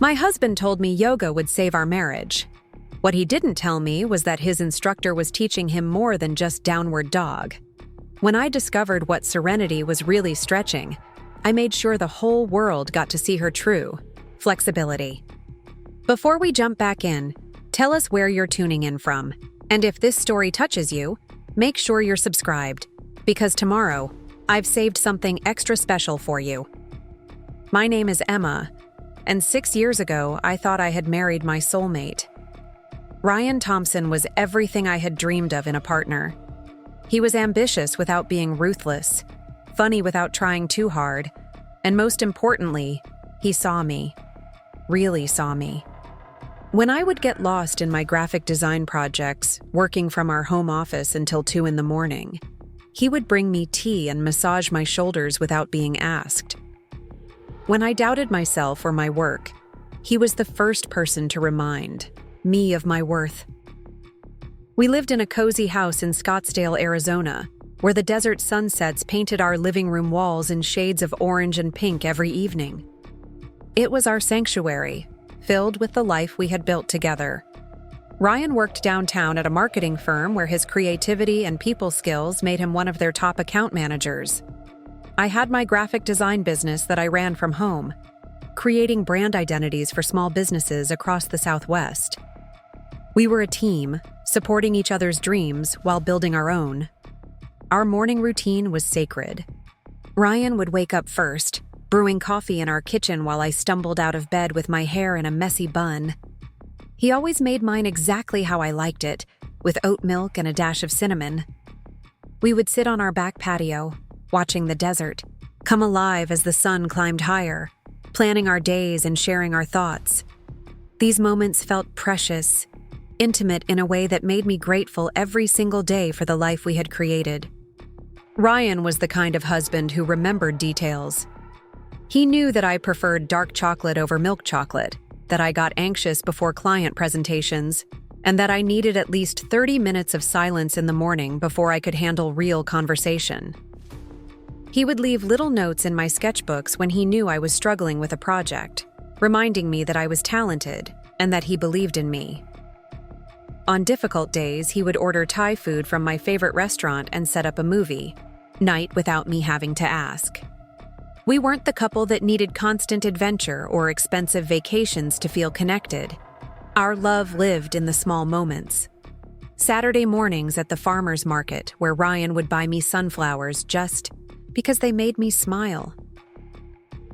My husband told me yoga would save our marriage. What he didn't tell me was that his instructor was teaching him more than just downward dog. When I discovered what serenity was really stretching, I made sure the whole world got to see her true flexibility. Before we jump back in, tell us where you're tuning in from. And if this story touches you, make sure you're subscribed, because tomorrow, I've saved something extra special for you. My name is Emma, and 6 years ago, I thought I had married my soulmate. Ryan Thompson was everything I had dreamed of in a partner. He was ambitious without being ruthless, funny without trying too hard, and most importantly, he saw me. Really saw me. When I would get lost in my graphic design projects, working from our home office until 2 in the morning, he would bring me tea and massage my shoulders without being asked. When I doubted myself or my work, he was the first person to remind me of my worth. We lived in a cozy house in Scottsdale, Arizona, where the desert sunsets painted our living room walls in shades of orange and pink every evening. It was our sanctuary, filled with the life we had built together. Ryan worked downtown at a marketing firm where his creativity and people skills made him one of their top account managers. I had my graphic design business that I ran from home, creating brand identities for small businesses across the Southwest. We were a team, supporting each other's dreams while building our own. Our morning routine was sacred. Ryan would wake up first, brewing coffee in our kitchen while I stumbled out of bed with my hair in a messy bun. He always made mine exactly how I liked it, with oat milk and a dash of cinnamon. We would sit on our back patio, watching the desert come alive as the sun climbed higher, planning our days and sharing our thoughts. These moments felt precious, intimate in a way that made me grateful every single day for the life we had created. Ryan was the kind of husband who remembered details. He knew that I preferred dark chocolate over milk chocolate, that I got anxious before client presentations, and that I needed at least 30 minutes of silence in the morning before I could handle real conversation. He would leave little notes in my sketchbooks when he knew I was struggling with a project, reminding me that I was talented and that he believed in me. On difficult days, he would order Thai food from my favorite restaurant and set up a movie night without me having to ask. We weren't the couple that needed constant adventure or expensive vacations to feel connected. Our love lived in the small moments. Saturday mornings at the farmer's market, where Ryan would buy me sunflowers just because they made me smile.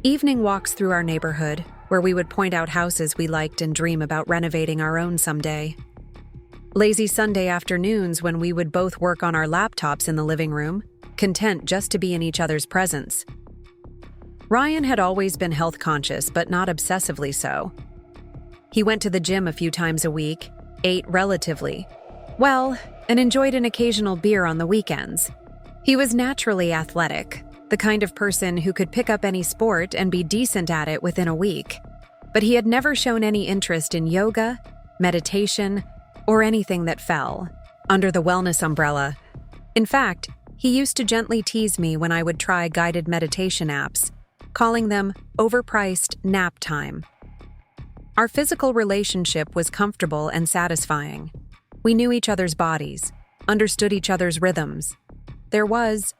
Evening walks through our neighborhood, where we would point out houses we liked and dream about renovating our own someday. Lazy Sunday afternoons when we would both work on our laptops in the living room, content just to be in each other's presence. Ryan had always been health conscious, but not obsessively so. He went to the gym a few times a week, ate relatively well, and enjoyed an occasional beer on the weekends. He was naturally athletic, the kind of person who could pick up any sport and be decent at it within a week. But he had never shown any interest in yoga, meditation, or anything that fell under the wellness umbrella. In fact, he used to gently tease me when I would try guided meditation apps, calling them overpriced nap time. Our physical relationship was comfortable and satisfying. We knew each other's bodies, understood each other's rhythms. There was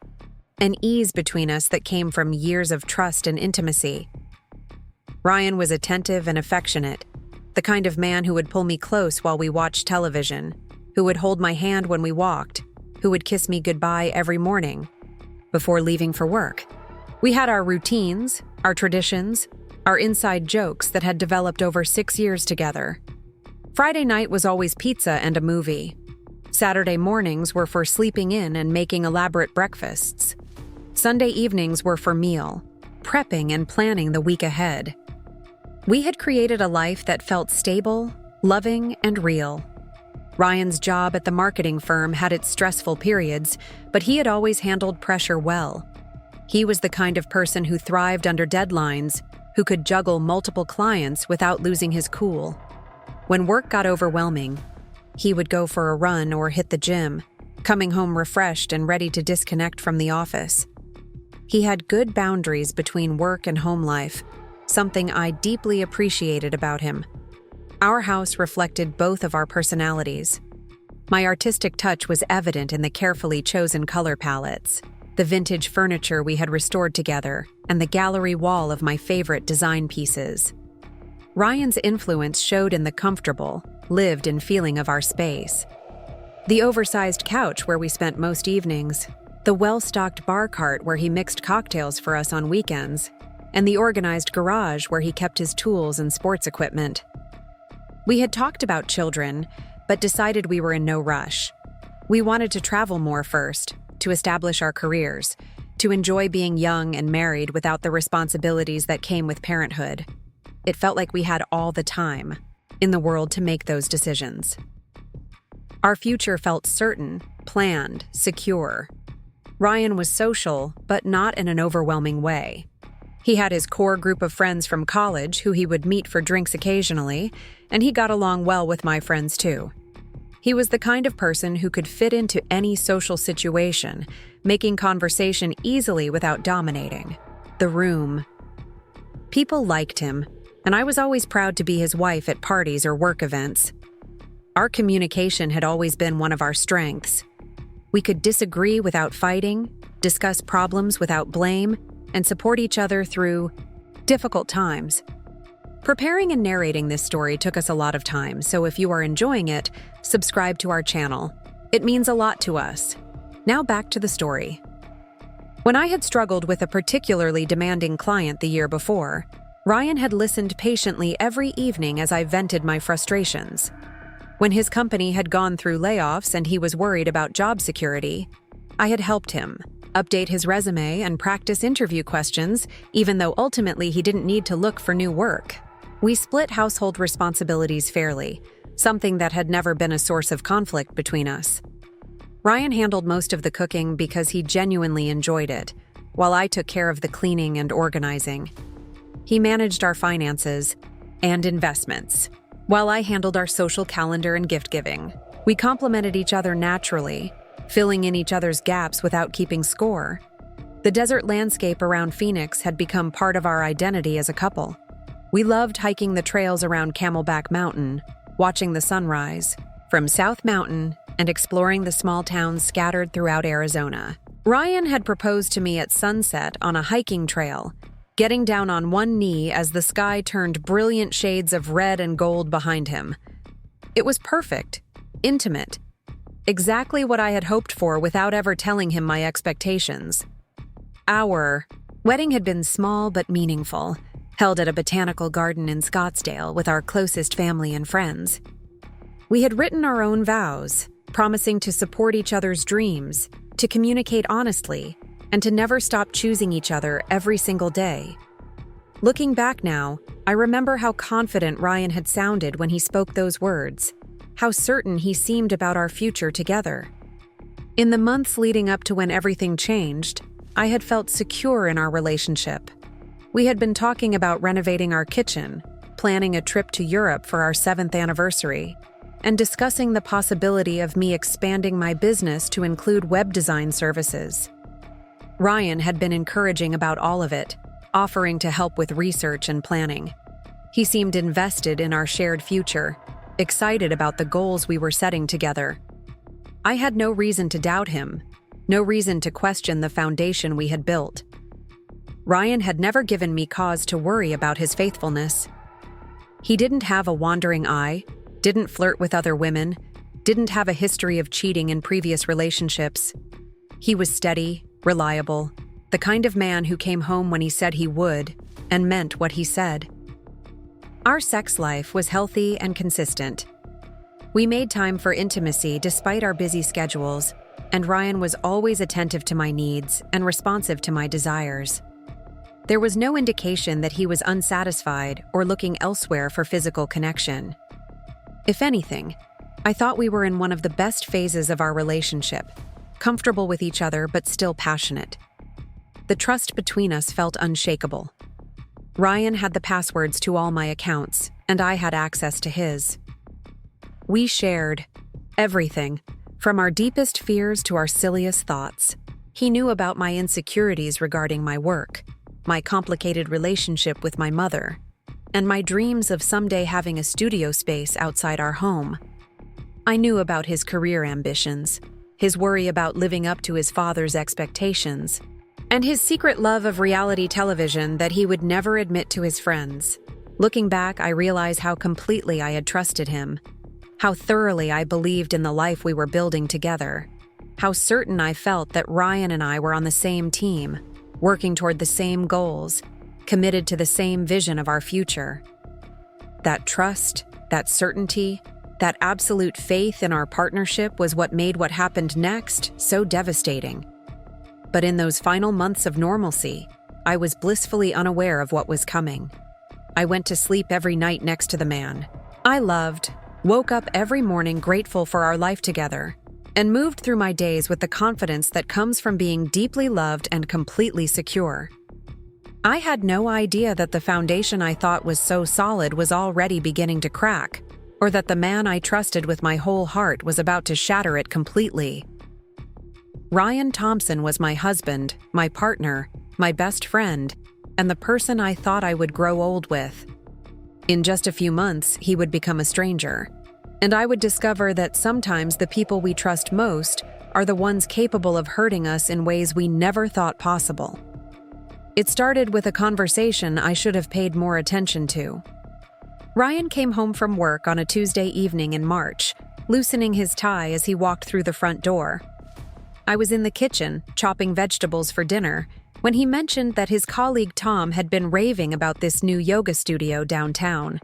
an ease between us that came from years of trust and intimacy. Ryan was attentive and affectionate, the kind of man who would pull me close while we watched television, who would hold my hand when we walked, who would kiss me goodbye every morning before leaving for work. We had our routines, our traditions, our inside jokes that had developed over 6 years together. Friday night was always pizza and a movie. Saturday mornings were for sleeping in and making elaborate breakfasts. Sunday evenings were for meal, prepping and planning the week ahead. We had created a life that felt stable, loving, and real. Ryan's job at the marketing firm had its stressful periods, but he had always handled pressure well. He was the kind of person who thrived under deadlines, who could juggle multiple clients without losing his cool. When work got overwhelming, he would go for a run or hit the gym, coming home refreshed and ready to disconnect from the office. He had good boundaries between work and home life, something I deeply appreciated about him. Our house reflected both of our personalities. My artistic touch was evident in the carefully chosen color palettes, the vintage furniture we had restored together, and the gallery wall of my favorite design pieces. Ryan's influence showed in the comfortable, lived-in feeling of our space. The oversized couch where we spent most evenings, the well-stocked bar cart where he mixed cocktails for us on weekends, and the organized garage where he kept his tools and sports equipment. We had talked about children, but decided we were in no rush. We wanted to travel more first, to establish our careers, to enjoy being young and married without the responsibilities that came with parenthood. It felt like we had all the time in the world to make those decisions. Our future felt certain, planned, secure. Ryan was social, but not in an overwhelming way. He had his core group of friends from college who he would meet for drinks occasionally, and he got along well with my friends too. He was the kind of person who could fit into any social situation, making conversation easily without dominating the room. People liked him, and I was always proud to be his wife at parties or work events. Our communication had always been one of our strengths. We could disagree without fighting, discuss problems without blame, and support each other through difficult times. Preparing and narrating this story took us a lot of time, so if you are enjoying it, subscribe to our channel. It means a lot to us. Now back to the story. When I had struggled with a particularly demanding client the year before, Ryan had listened patiently every evening as I vented my frustrations. When his company had gone through layoffs and he was worried about job security, I had helped him update his resume and practice interview questions, even though ultimately he didn't need to look for new work. We split household responsibilities fairly, something that had never been a source of conflict between us. Ryan handled most of the cooking because he genuinely enjoyed it, while I took care of the cleaning and organizing. He managed our finances and investments, while I handled our social calendar and gift-giving. We complemented each other naturally, filling in each other's gaps without keeping score. The desert landscape around Phoenix had become part of our identity as a couple. We loved hiking the trails around Camelback Mountain, watching the sunrise from South Mountain, and exploring the small towns scattered throughout Arizona. Ryan had proposed to me at sunset on a hiking trail, getting down on one knee as the sky turned brilliant shades of red and gold behind him. It was perfect, intimate, exactly what I had hoped for without ever telling him my expectations. Our wedding had been small but meaningful, held at a botanical garden in Scottsdale with our closest family and friends. We had written our own vows, promising to support each other's dreams, to communicate honestly, and to never stop choosing each other every single day. Looking back now, I remember how confident Ryan had sounded when he spoke those words, how certain he seemed about our future together. In the months leading up to when everything changed, I had felt secure in our relationship. We had been talking about renovating our kitchen, planning a trip to Europe for our 7th anniversary, and discussing the possibility of me expanding my business to include web design services. Ryan had been encouraging about all of it, offering to help with research and planning. He seemed invested in our shared future, excited about the goals we were setting together. I had no reason to doubt him, no reason to question the foundation we had built. Ryan had never given me cause to worry about his faithfulness. He didn't have a wandering eye, didn't flirt with other women, didn't have a history of cheating in previous relationships. He was steady, reliable, the kind of man who came home when he said he would, and meant what he said. Our sex life was healthy and consistent. We made time for intimacy despite our busy schedules, and Ryan was always attentive to my needs and responsive to my desires. There was no indication that he was unsatisfied or looking elsewhere for physical connection. If anything, I thought we were in one of the best phases of our relationship, comfortable with each other but still passionate. The trust between us felt unshakable. Ryan had the passwords to all my accounts, and I had access to his. We shared everything, from our deepest fears to our silliest thoughts. He knew about my insecurities regarding my work, my complicated relationship with my mother, and my dreams of someday having a studio space outside our home. I knew about his career ambitions, his worry about living up to his father's expectations, and his secret love of reality television that he would never admit to his friends. Looking back, I realize how completely I had trusted him, how thoroughly I believed in the life we were building together, how certain I felt that Ryan and I were on the same team, working toward the same goals, committed to the same vision of our future. That trust, that certainty, that absolute faith in our partnership was what made what happened next so devastating. But in those final months of normalcy, I was blissfully unaware of what was coming. I went to sleep every night next to the man I loved, woke up every morning grateful for our life together, and moved through my days with the confidence that comes from being deeply loved and completely secure. I had no idea that the foundation I thought was so solid was already beginning to crack, or that the man I trusted with my whole heart was about to shatter it completely. Ryan Thompson was my husband, my partner, my best friend, and the person I thought I would grow old with. In just a few months, he would become a stranger, and I would discover that sometimes the people we trust most are the ones capable of hurting us in ways we never thought possible. It started with a conversation I should have paid more attention to. Ryan came home from work on a Tuesday evening in March, loosening his tie as he walked through the front door. I was in the kitchen, chopping vegetables for dinner, when he mentioned that his colleague Tom had been raving about this new yoga studio downtown.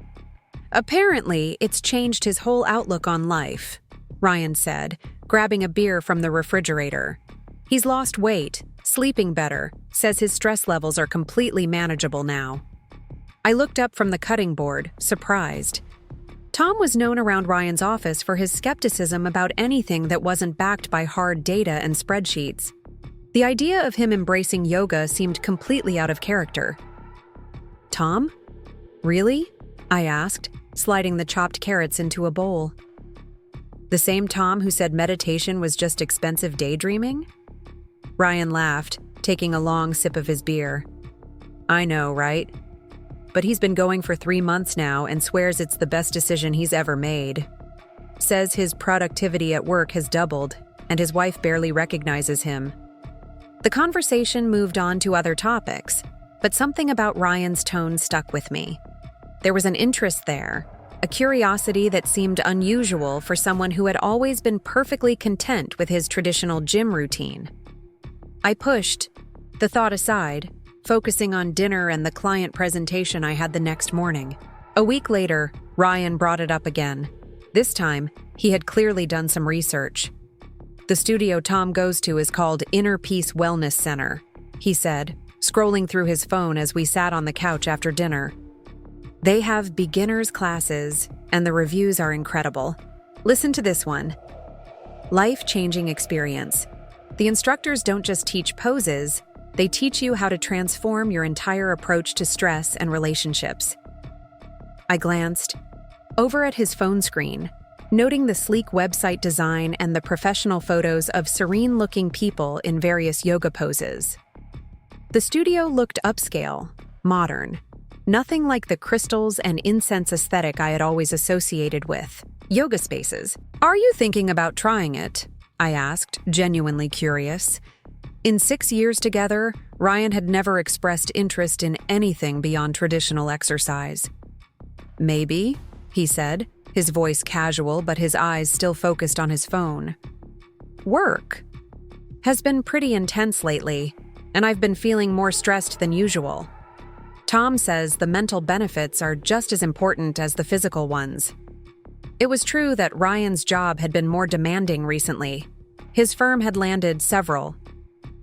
Apparently, it's changed his whole outlook on life, Ryan said, grabbing a beer from the refrigerator. He's lost weight, sleeping better, says his stress levels are completely manageable now. I looked up from the cutting board, surprised. Tom was known around Ryan's office for his skepticism about anything that wasn't backed by hard data and spreadsheets. The idea of him embracing yoga seemed completely out of character. Tom? Really? I asked, sliding the chopped carrots into a bowl. The same Tom who said meditation was just expensive daydreaming? Ryan laughed, taking a long sip of his beer. I know, right? But he's been going for 3 months now and swears it's the best decision he's ever made. Says his productivity at work has doubled, and his wife barely recognizes him. The conversation moved on to other topics, but something about Ryan's tone stuck with me. There was an interest there, a curiosity that seemed unusual for someone who had always been perfectly content with his traditional gym routine. I pushed the thought aside, focusing on dinner and the client presentation I had the next morning. A week later, Ryan brought it up again. This time, he had clearly done some research. The studio Tom goes to is called Inner Peace Wellness Center, he said, scrolling through his phone as we sat on the couch after dinner. They have beginners classes, and the reviews are incredible. Listen to this one. Life-changing experience. The instructors don't just teach poses, they teach you how to transform your entire approach to stress and relationships. I glanced over at his phone screen, noting the sleek website design and the professional photos of serene-looking people in various yoga poses. The studio looked upscale, modern, nothing like the crystals and incense aesthetic I had always associated with yoga spaces. Are you thinking about trying it? I asked, genuinely curious. In 6 years together, Ryan had never expressed interest in anything beyond traditional exercise. Maybe, he said, his voice casual but his eyes still focused on his phone. Work has been pretty intense lately, and I've been feeling more stressed than usual. Tom says the mental benefits are just as important as the physical ones. It was true that Ryan's job had been more demanding recently. His firm had landed several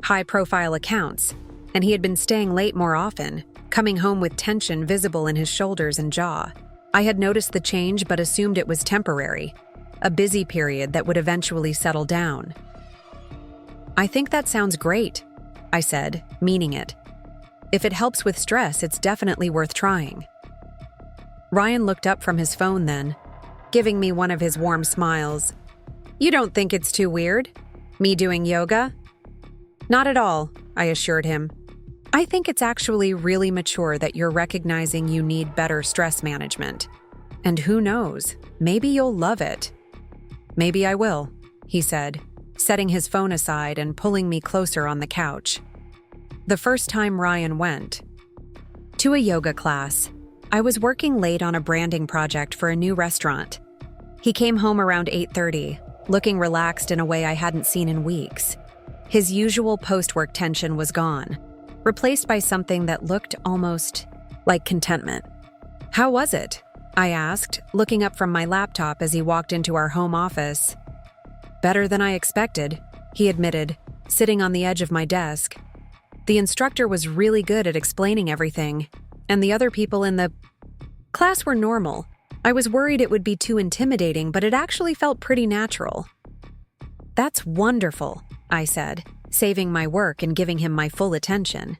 high-profile accounts, and he had been staying late more often, coming home with tension visible in his shoulders and jaw. I had noticed the change but assumed it was temporary, a busy period that would eventually settle down. I think that sounds great, I said, meaning it. If it helps with stress, it's definitely worth trying. Ryan looked up from his phone then, giving me one of his warm smiles. You don't think it's too weird? Me doing yoga? Not at all, I assured him. I think it's actually really mature that you're recognizing you need better stress management. And who knows, maybe you'll love it. Maybe I will, he said, setting his phone aside and pulling me closer on the couch. The first time Ryan went to a yoga class, I was working late on a branding project for a new restaurant. He came home around 8:30, looking relaxed in a way I hadn't seen in weeks. His usual post-work tension was gone, replaced by something that looked almost like contentment. "How was it?" I asked, looking up from my laptop as he walked into our home office. "Better than I expected," he admitted, sitting on the edge of my desk. The instructor was really good at explaining everything, and the other people in the class were normal. I was worried it would be too intimidating, but it actually felt pretty natural. "That's wonderful," I said, saving my work and giving him my full attention.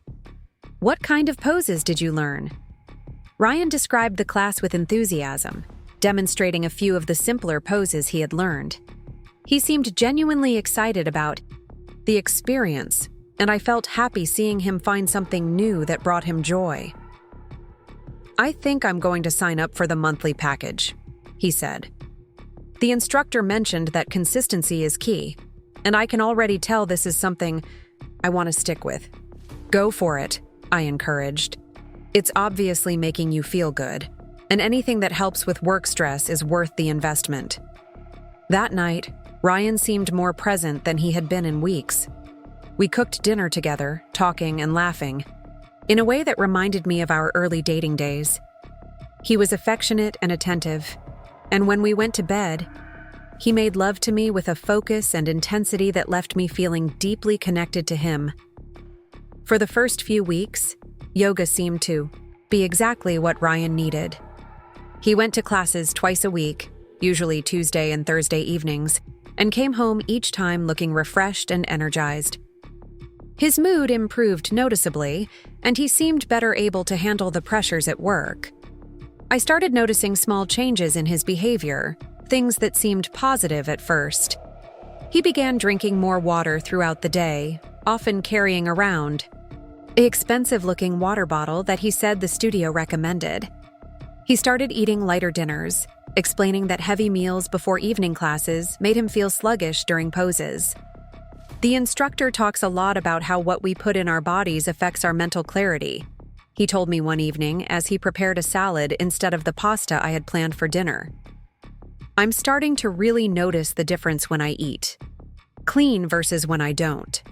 "What kind of poses did you learn?" Ryan described the class with enthusiasm, demonstrating a few of the simpler poses he had learned. He seemed genuinely excited about the experience, and I felt happy seeing him find something new that brought him joy. "I think I'm going to sign up for the monthly package," he said. The instructor mentioned that consistency is key, and I can already tell this is something I want to stick with. "Go for it," I encouraged. "It's obviously making you feel good, and anything that helps with work stress is worth the investment." That night, Ryan seemed more present than he had been in weeks. We cooked dinner together, talking and laughing, in a way that reminded me of our early dating days. He was affectionate and attentive, and when we went to bed, he made love to me with a focus and intensity that left me feeling deeply connected to him. For the first few weeks, yoga seemed to be exactly what Ryan needed. He went to classes twice a week, usually Tuesday and Thursday evenings, and came home each time looking refreshed and energized. His mood improved noticeably, and he seemed better able to handle the pressures at work. I started noticing small changes in his behavior, things that seemed positive at first. He began drinking more water throughout the day, often carrying around the expensive-looking water bottle that he said the studio recommended. He started eating lighter dinners, explaining that heavy meals before evening classes made him feel sluggish during poses. The instructor talks a lot about how what we put in our bodies affects our mental clarity. He told me one evening as he prepared a salad instead of the pasta I had planned for dinner. "I'm starting to really notice the difference when I eat. Clean versus when I don't."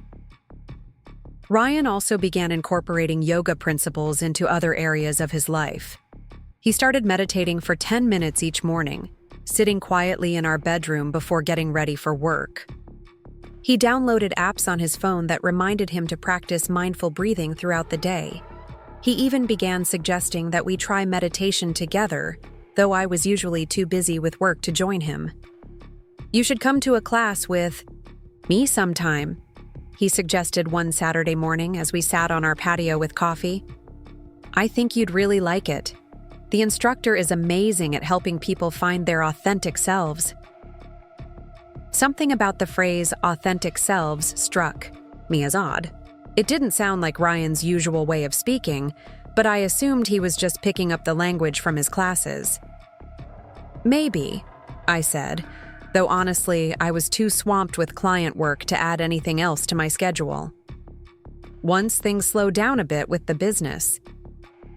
Ryan also began incorporating yoga principles into other areas of his life. He started meditating for 10 minutes each morning, sitting quietly in our bedroom before getting ready for work. He downloaded apps on his phone that reminded him to practice mindful breathing throughout the day. He even began suggesting that we try meditation together, though I was usually too busy with work to join him. "You should come to a class with me sometime," he suggested one Saturday morning as we sat on our patio with coffee. "I think you'd really like it. The instructor is amazing at helping people find their authentic selves." Something about the phrase "authentic selves" struck me as odd. It didn't sound like Ryan's usual way of speaking, but I assumed he was just picking up the language from his classes. "Maybe," I said, though honestly, I was too swamped with client work to add anything else to my schedule. Once things slowed down a bit with the business.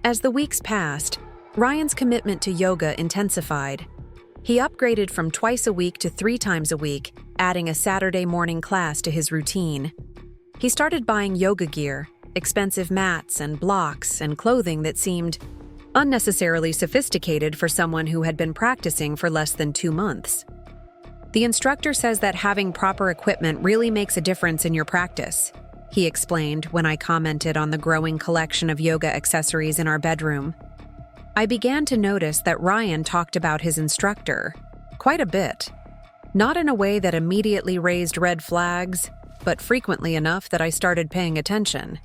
As the weeks passed, Ryan's commitment to yoga intensified. He upgraded from twice a week to 3 times a week, adding a Saturday morning class to his routine. He started buying yoga gear, expensive mats and blocks, and clothing that seemed unnecessarily sophisticated for someone who had been practicing for less than 2 months. "The instructor says that having proper equipment really makes a difference in your practice," he explained when I commented on the growing collection of yoga accessories in our bedroom. I began to notice that Ryan talked about his instructor quite a bit, not in a way that immediately raised red flags, but frequently enough that I started paying attention.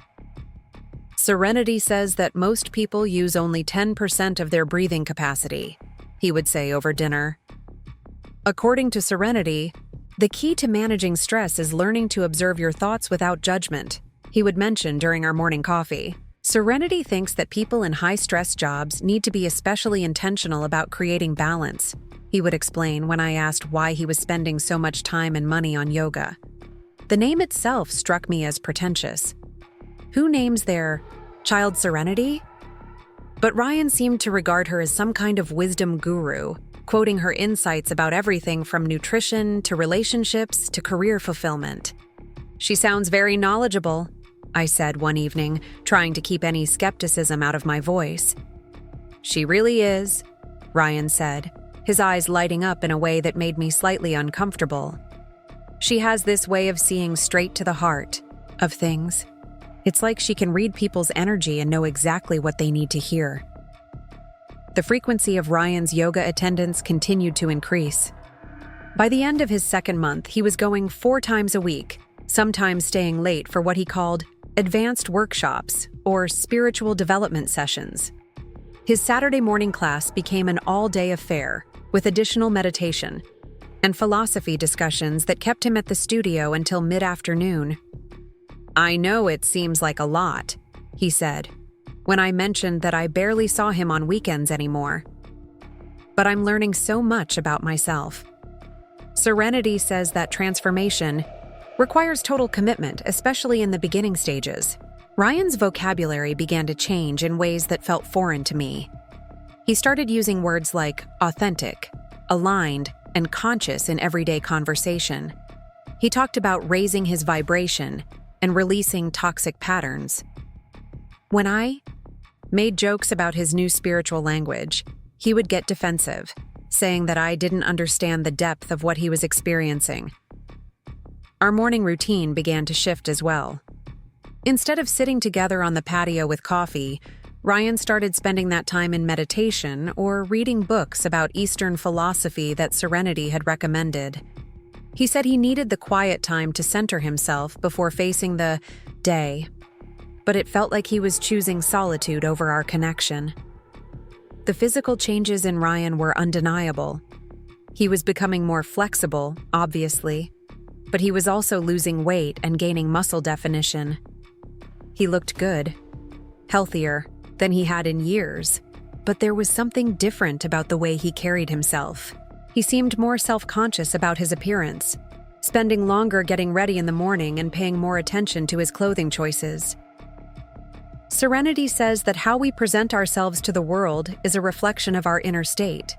"Serenity says that most people use only 10% of their breathing capacity," he would say over dinner. "According to Serenity, the key to managing stress is learning to observe your thoughts without judgment. He would mention during our morning coffee. Serenity thinks that people in high-stress jobs need to be especially intentional about creating balance, he would explain when I asked why he was spending so much time and money on yoga. The name itself struck me as pretentious. Who names their child Serenity? But Ryan seemed to regard her as some kind of wisdom guru, quoting her insights about everything from nutrition to relationships to career fulfillment. "She sounds very knowledgeable," I said one evening, trying to keep any skepticism out of my voice. "She really is," Ryan said, his eyes lighting up in a way that made me slightly uncomfortable. "She has this way of seeing straight to the heart of things. It's like she can read people's energy and know exactly what they need to hear." The frequency of Ryan's yoga attendance continued to increase. By the end of his second month, he was going 4 times a week, sometimes staying late for what he called advanced workshops or spiritual development sessions. His Saturday morning class became an all-day affair with additional meditation and philosophy discussions that kept him at the studio until mid-afternoon. "I know it seems like a lot," he said, when I mentioned that I barely saw him on weekends anymore. "But I'm learning so much about myself." Serenity says that transformation requires total commitment, especially in the beginning stages. Ryan's vocabulary began to change in ways that felt foreign to me. He started using words like authentic, aligned, and conscious in everyday conversation. He talked about raising his vibration and releasing toxic patterns. When I made jokes about his new spiritual language, he would get defensive, saying that I didn't understand the depth of what he was experiencing. Our morning routine began to shift as well. Instead of sitting together on the patio with coffee, Ryan started spending that time in meditation or reading books about Eastern philosophy that Serenity had recommended. He said he needed the quiet time to center himself before facing the day, but it felt like he was choosing solitude over our connection. The physical changes in Ryan were undeniable. He was becoming more flexible, obviously, but he was also losing weight and gaining muscle definition. He looked good, healthier than he had in years, but there was something different about the way he carried himself. He seemed more self-conscious about his appearance, spending longer getting ready in the morning and paying more attention to his clothing choices. Serenity says that how we present ourselves to the world is a reflection of our inner state.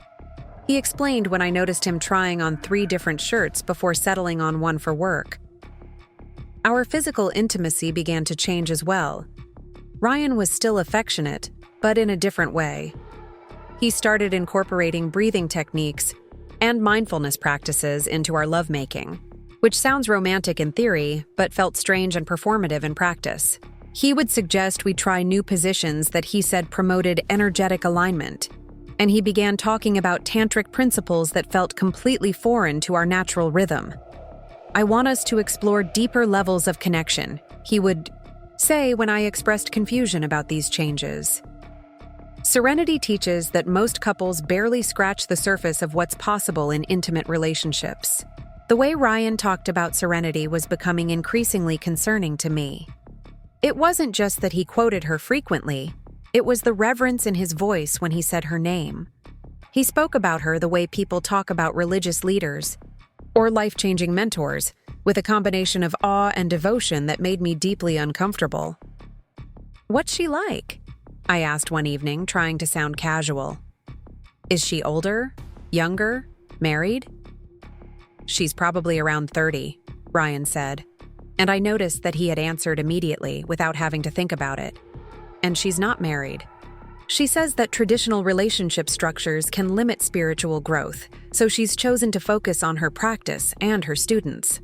He explained when I noticed him trying on 3 different shirts before settling on one for work. Our physical intimacy began to change as well. Ryan was still affectionate, but in a different way. He started incorporating breathing techniques and mindfulness practices into our lovemaking, which sounds romantic in theory, but felt strange and performative in practice. He would suggest we try new positions that he said promoted energetic alignment, and he began talking about tantric principles that felt completely foreign to our natural rhythm. "I want us to explore deeper levels of connection," he would say when I expressed confusion about these changes. Serenity teaches that most couples barely scratch the surface of what's possible in intimate relationships. The way Ryan talked about Serenity was becoming increasingly concerning to me. It wasn't just that he quoted her frequently, it was the reverence in his voice when he said her name. He spoke about her the way people talk about religious leaders or life-changing mentors, with a combination of awe and devotion that made me deeply uncomfortable. "What's she like?" I asked one evening, trying to sound casual. "Is she older? Younger? Married?" "She's probably around 30, Ryan said, and I noticed that he had answered immediately without having to think about it. "And she's not married. She says that traditional relationship structures can limit spiritual growth, so she's chosen to focus on her practice and her students."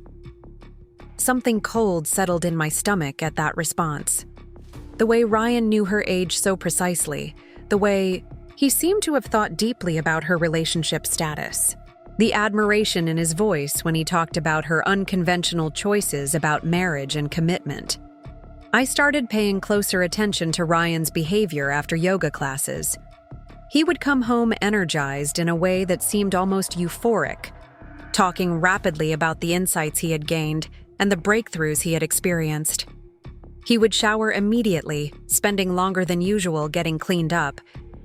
Something cold settled in my stomach at that response. The way Ryan knew her age so precisely, the way he seemed to have thought deeply about her relationship status, the admiration in his voice when he talked about her unconventional choices about marriage and commitment. I started paying closer attention to Ryan's behavior after yoga classes. He would come home energized in a way that seemed almost euphoric, talking rapidly about the insights he had gained and the breakthroughs he had experienced. He would shower immediately, spending longer than usual getting cleaned up,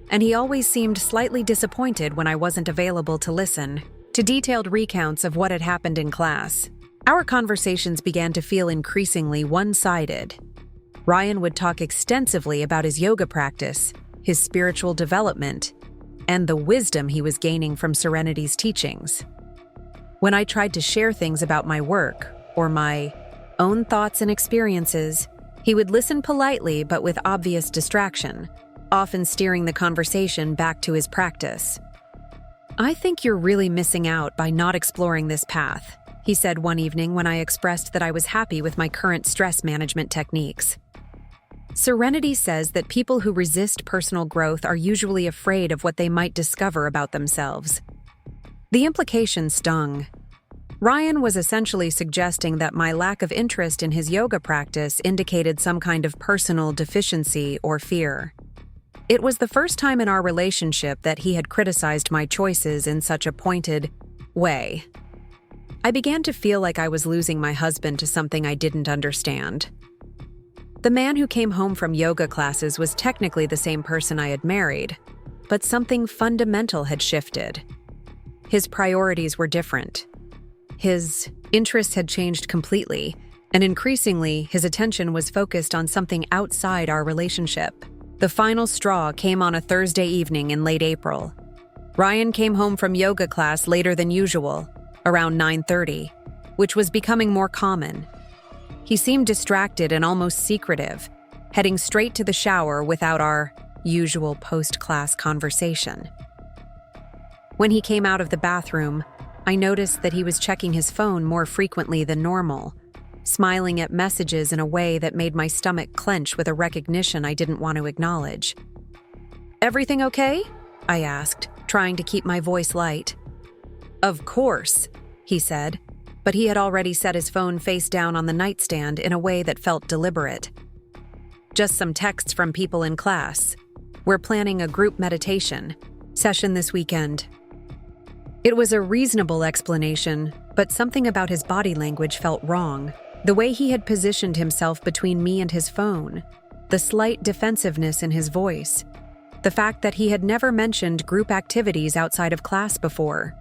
and he always seemed slightly disappointed when I wasn't available to listen to detailed recounts of what had happened in class. Our conversations began to feel increasingly one-sided. Ryan would talk extensively about his yoga practice, his spiritual development, and the wisdom he was gaining from Serenity's teachings. When I tried to share things about my work or my own thoughts and experiences, he would listen politely but with obvious distraction, often steering the conversation back to his practice. "I think you're really missing out by not exploring this path," he said one evening when I expressed that I was happy with my current stress management techniques. Serenity says that people who resist personal growth are usually afraid of what they might discover about themselves. The implication stung. Ryan was essentially suggesting that my lack of interest in his yoga practice indicated some kind of personal deficiency or fear. It was the first time in our relationship that he had criticized my choices in such a pointed way. I began to feel like I was losing my husband to something I didn't understand. The man who came home from yoga classes was technically the same person I had married, but something fundamental had shifted. His priorities were different. His interests had changed completely, and increasingly, his attention was focused on something outside our relationship. The final straw came on a Thursday evening in late April. Ryan came home from yoga class later than usual, around 9:30, which was becoming more common. He seemed distracted and almost secretive, heading straight to the shower without our usual post-class conversation. When he came out of the bathroom, I noticed that he was checking his phone more frequently than normal, smiling at messages in a way that made my stomach clench with a recognition I didn't want to acknowledge. "Everything okay?" I asked, trying to keep my voice light. "Of course," he said, but he had already set his phone face down on the nightstand in a way that felt deliberate. "Just some texts from people in class. We're planning a group meditation session this weekend." It was a reasonable explanation, but something about his body language felt wrong. The way he had positioned himself between me and his phone, the slight defensiveness in his voice, the fact that he had never mentioned group activities outside of class before.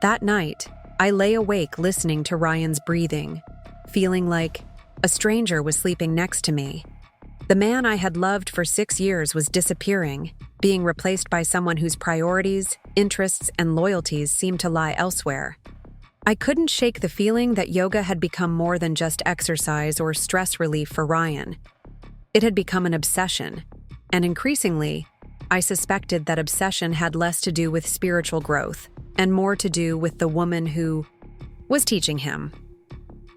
That night, I lay awake listening to Ryan's breathing, feeling like a stranger was sleeping next to me. The man I had loved for 6 years was disappearing, being replaced by someone whose priorities, interests, and loyalties seemed to lie elsewhere. I couldn't shake the feeling that yoga had become more than just exercise or stress relief for Ryan. It had become an obsession, and increasingly, I suspected that obsession had less to do with spiritual growth and more to do with the woman who was teaching him.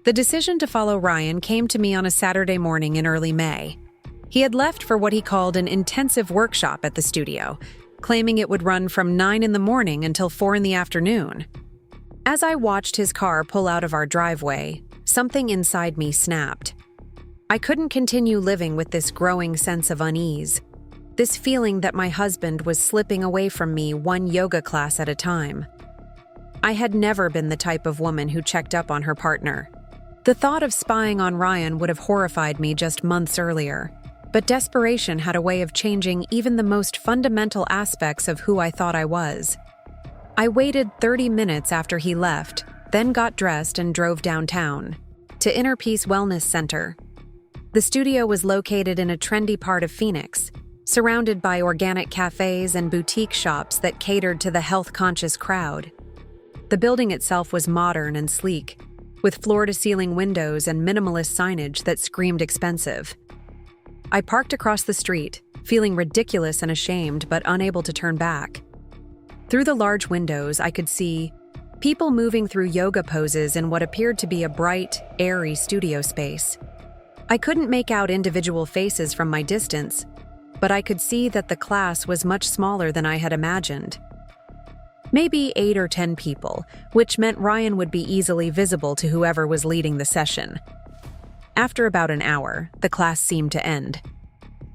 The decision to follow Ryan came to me on a Saturday morning in early May. He had left for what he called an intensive workshop at the studio, claiming it would run from 9 in the morning until 4 in the afternoon. As I watched his car pull out of our driveway, something inside me snapped. I couldn't continue living with this growing sense of unease, this feeling that my husband was slipping away from me one yoga class at a time. I had never been the type of woman who checked up on her partner. The thought of spying on Ryan would have horrified me just months earlier, but desperation had a way of changing even the most fundamental aspects of who I thought I was. I waited 30 minutes after he left, then got dressed and drove downtown to Inner Peace Wellness Center. The studio was located in a trendy part of Phoenix, surrounded by organic cafes and boutique shops that catered to the health-conscious crowd. The building itself was modern and sleek, with floor-to-ceiling windows and minimalist signage that screamed expensive. I parked across the street, feeling ridiculous and ashamed but unable to turn back. Through the large windows, I could see people moving through yoga poses in what appeared to be a bright, airy studio space. I couldn't make out individual faces from my distance, but I could see that the class was much smaller than I had imagined. Maybe 8 or 10 people, which meant Ryan would be easily visible to whoever was leading the session. After about an hour, the class seemed to end.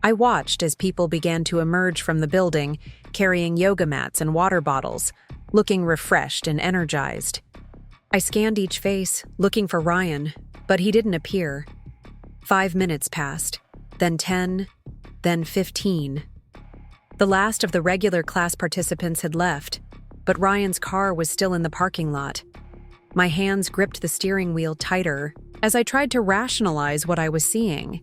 I watched as people began to emerge from the building, carrying yoga mats and water bottles, looking refreshed and energized. I scanned each face, looking for Ryan, but he didn't appear. 5 minutes passed, then 10, then 15. The last of the regular class participants had left, but Ryan's car was still in the parking lot. My hands gripped the steering wheel tighter as I tried to rationalize what I was seeing.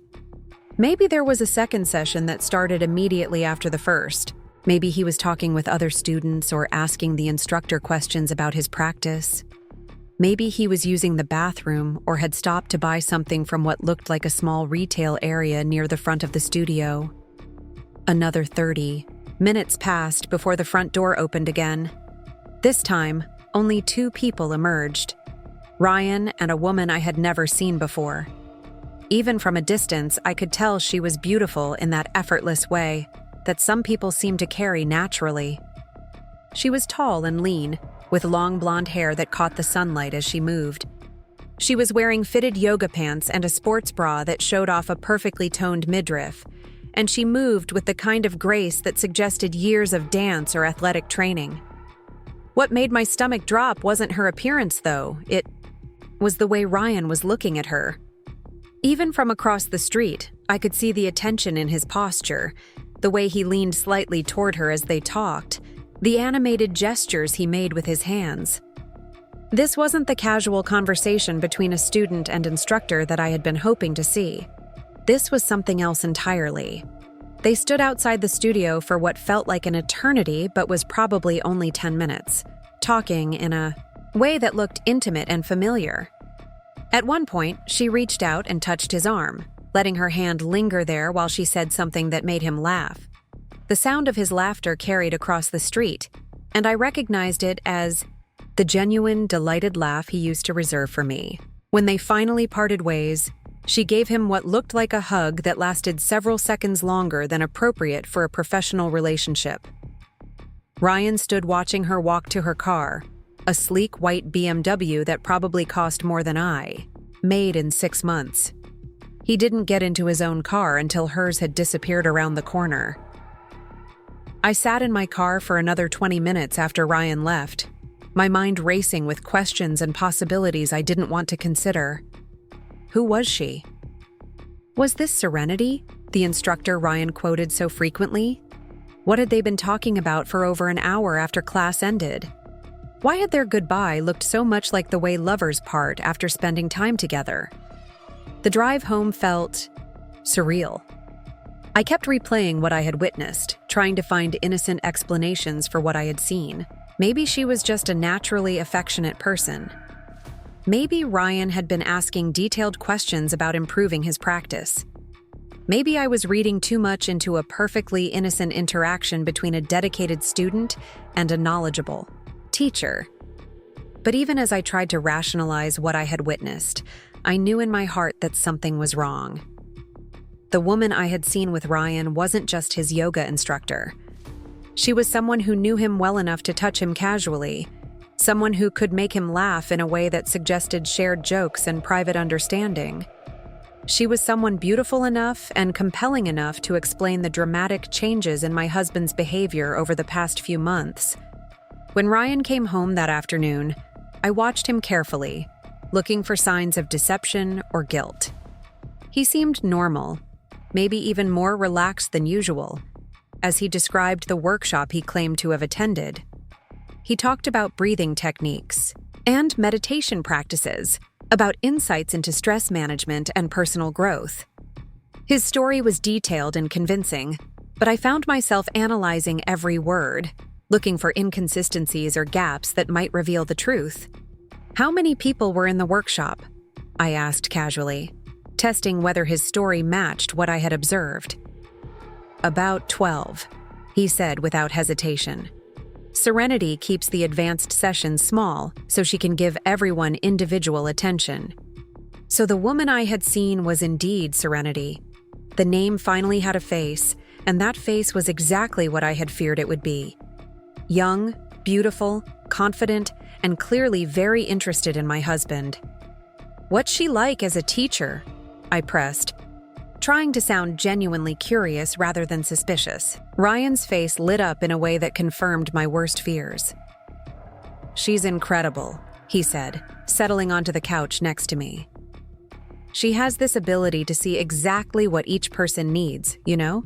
Maybe there was a second session that started immediately after the first. Maybe he was talking with other students or asking the instructor questions about his practice. Maybe he was using the bathroom or had stopped to buy something from what looked like a small retail area near the front of the studio. Another 30 minutes passed before the front door opened again. This time, only 2 people emerged. Ryan and a woman I had never seen before. Even from a distance, I could tell she was beautiful in that effortless way that some people seem to carry naturally. She was tall and lean, with long blonde hair that caught the sunlight as she moved. She was wearing fitted yoga pants and a sports bra that showed off a perfectly toned midriff, and she moved with the kind of grace that suggested years of dance or athletic training. What made my stomach drop wasn't her appearance, though. It was the way Ryan was looking at her. Even from across the street, I could see the attention in his posture, the way he leaned slightly toward her as they talked, the animated gestures he made with his hands. This wasn't the casual conversation between a student and instructor that I had been hoping to see. This was something else entirely. They stood outside the studio for what felt like an eternity but was probably only 10 minutes, talking in a way that looked intimate and familiar. At one point, she reached out and touched his arm, letting her hand linger there while she said something that made him laugh. The sound of his laughter carried across the street, and I recognized it as the genuine, delighted laugh he used to reserve for me. When they finally parted ways, she gave him what looked like a hug that lasted several seconds longer than appropriate for a professional relationship. Ryan stood watching her walk to her car, a sleek white BMW that probably cost more than made in 6 months. He didn't get into his own car until hers had disappeared around the corner. I sat in my car for another 20 minutes after Ryan left, my mind racing with questions and possibilities I didn't want to consider. Who was she? Was this Serenity, the instructor Ryan quoted so frequently? What had they been talking about for over an hour after class ended? Why had their goodbye looked so much like the way lovers part after spending time together? The drive home felt surreal. I kept replaying what I had witnessed, trying to find innocent explanations for what I had seen. Maybe she was just a naturally affectionate person. Maybe Ryan had been asking detailed questions about improving his practice. Maybe I was reading too much into a perfectly innocent interaction between a dedicated student and a knowledgeable teacher. But even as I tried to rationalize what I had witnessed, I knew in my heart that something was wrong. The woman I had seen with Ryan wasn't just his yoga instructor. She was someone who knew him well enough to touch him casually, someone who could make him laugh in a way that suggested shared jokes and private understanding. She was someone beautiful enough and compelling enough to explain the dramatic changes in my husband's behavior over the past few months. When Ryan came home that afternoon, I watched him carefully, looking for signs of deception or guilt. He seemed normal, maybe even more relaxed than usual, as he described the workshop he claimed to have attended. He talked about breathing techniques and meditation practices, about insights into stress management and personal growth. His story was detailed and convincing, but I found myself analyzing every word, looking for inconsistencies or gaps that might reveal the truth. How many people were in the workshop? I asked casually, testing whether his story matched what I had observed. About 12, he said without hesitation. Serenity keeps the advanced sessions small so she can give everyone individual attention. So the woman I had seen was indeed Serenity. The name finally had a face, and that face was exactly what I had feared it would be. Young, beautiful, confident, and clearly very interested in my husband. What's she like as a teacher? I pressed, trying to sound genuinely curious rather than suspicious. Ryan's face lit up in a way that confirmed my worst fears. She's incredible, he said, settling onto the couch next to me. She has this ability to see exactly what each person needs, you know?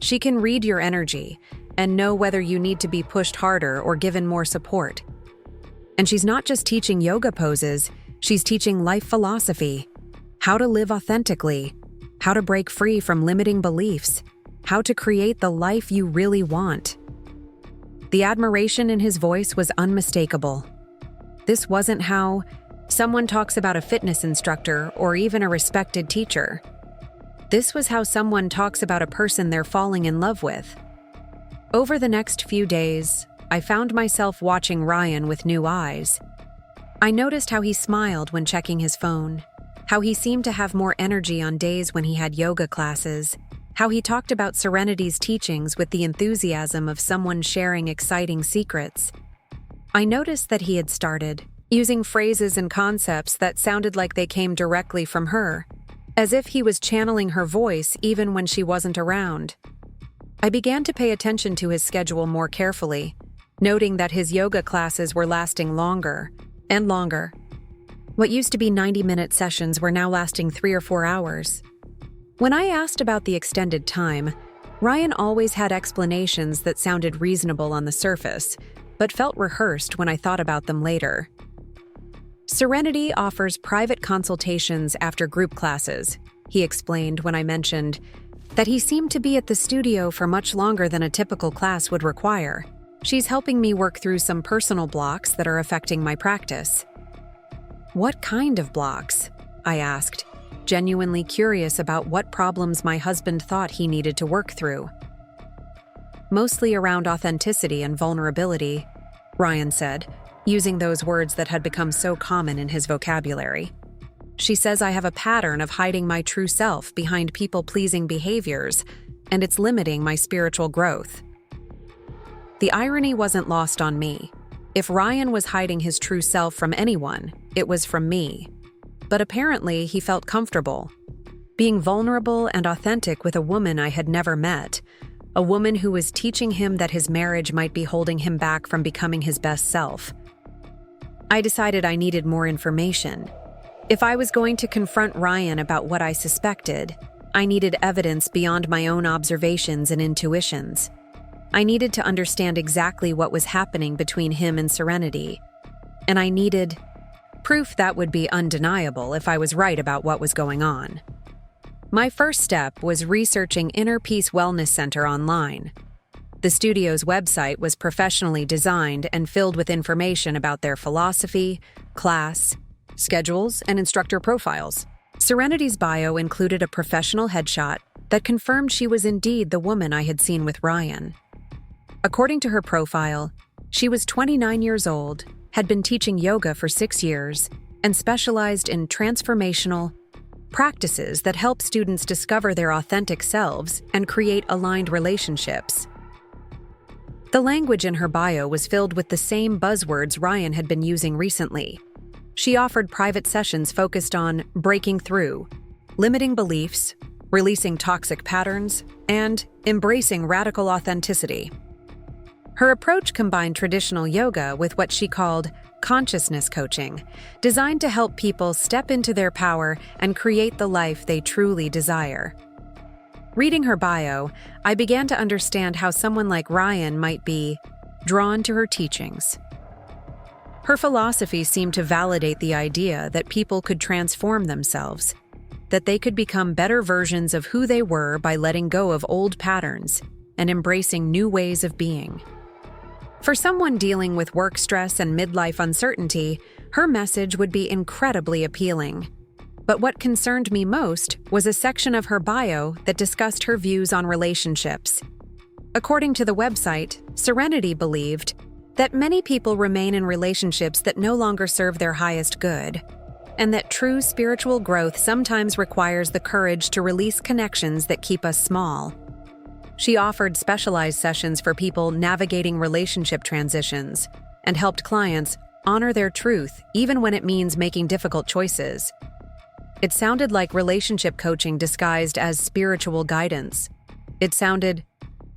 She can read your energy and know whether you need to be pushed harder or given more support. And she's not just teaching yoga poses, she's teaching life philosophy, how to live authentically, how to break free from limiting beliefs, how to create the life you really want. The admiration in his voice was unmistakable. This wasn't how someone talks about a fitness instructor or even a respected teacher. This was how someone talks about a person they're falling in love with. Over the next few days, I found myself watching Ryan with new eyes. I noticed how he smiled when checking his phone, how he seemed to have more energy on days when he had yoga classes, how he talked about Serenity's teachings with the enthusiasm of someone sharing exciting secrets. I noticed that he had started using phrases and concepts that sounded like they came directly from her, as if he was channeling her voice even when she wasn't around. I began to pay attention to his schedule more carefully, noting that his yoga classes were lasting longer and longer. What used to be 90-minute sessions were now lasting 3 or 4 hours. When I asked about the extended time, Ryan always had explanations that sounded reasonable on the surface, but felt rehearsed when I thought about them later. Serenity offers private consultations after group classes, he explained when I mentioned that he seemed to be at the studio for much longer than a typical class would require. She's helping me work through some personal blocks that are affecting my practice. What kind of blocks? I asked, genuinely curious about what problems my husband thought he needed to work through. Mostly around authenticity and vulnerability, Ryan said, using those words that had become so common in his vocabulary. She says I have a pattern of hiding my true self behind people-pleasing behaviors, and it's limiting my spiritual growth. The irony wasn't lost on me. If Ryan was hiding his true self from anyone, it was from me. But apparently he felt comfortable being vulnerable and authentic with a woman I had never met, a woman who was teaching him that his marriage might be holding him back from becoming his best self. I decided I needed more information. If I was going to confront Ryan about what I suspected, I needed evidence beyond my own observations and intuitions. I needed to understand exactly what was happening between him and Serenity, and I needed proof that would be undeniable if I was right about what was going on. My first step was researching Inner Peace Wellness Center online. The studio's website was professionally designed and filled with information about their philosophy, class, schedules, and instructor profiles. Serenity's bio included a professional headshot that confirmed she was indeed the woman I had seen with Ryan. According to her profile, she was 29 years old, had been teaching yoga for 6 years, and specialized in transformational practices that help students discover their authentic selves and create aligned relationships. The language in her bio was filled with the same buzzwords Ryan had been using recently. She offered private sessions focused on breaking through, limiting beliefs, releasing toxic patterns, and embracing radical authenticity. Her approach combined traditional yoga with what she called consciousness coaching, designed to help people step into their power and create the life they truly desire. Reading her bio, I began to understand how someone like Ryan might be drawn to her teachings. Her philosophy seemed to validate the idea that people could transform themselves, that they could become better versions of who they were by letting go of old patterns and embracing new ways of being. For someone dealing with work stress and midlife uncertainty, her message would be incredibly appealing. But what concerned me most was a section of her bio that discussed her views on relationships. According to the website, Serenity believed that many people remain in relationships that no longer serve their highest good, and that true spiritual growth sometimes requires the courage to release connections that keep us small. She offered specialized sessions for people navigating relationship transitions and helped clients honor their truth even when it means making difficult choices. It sounded like relationship coaching disguised as spiritual guidance. It sounded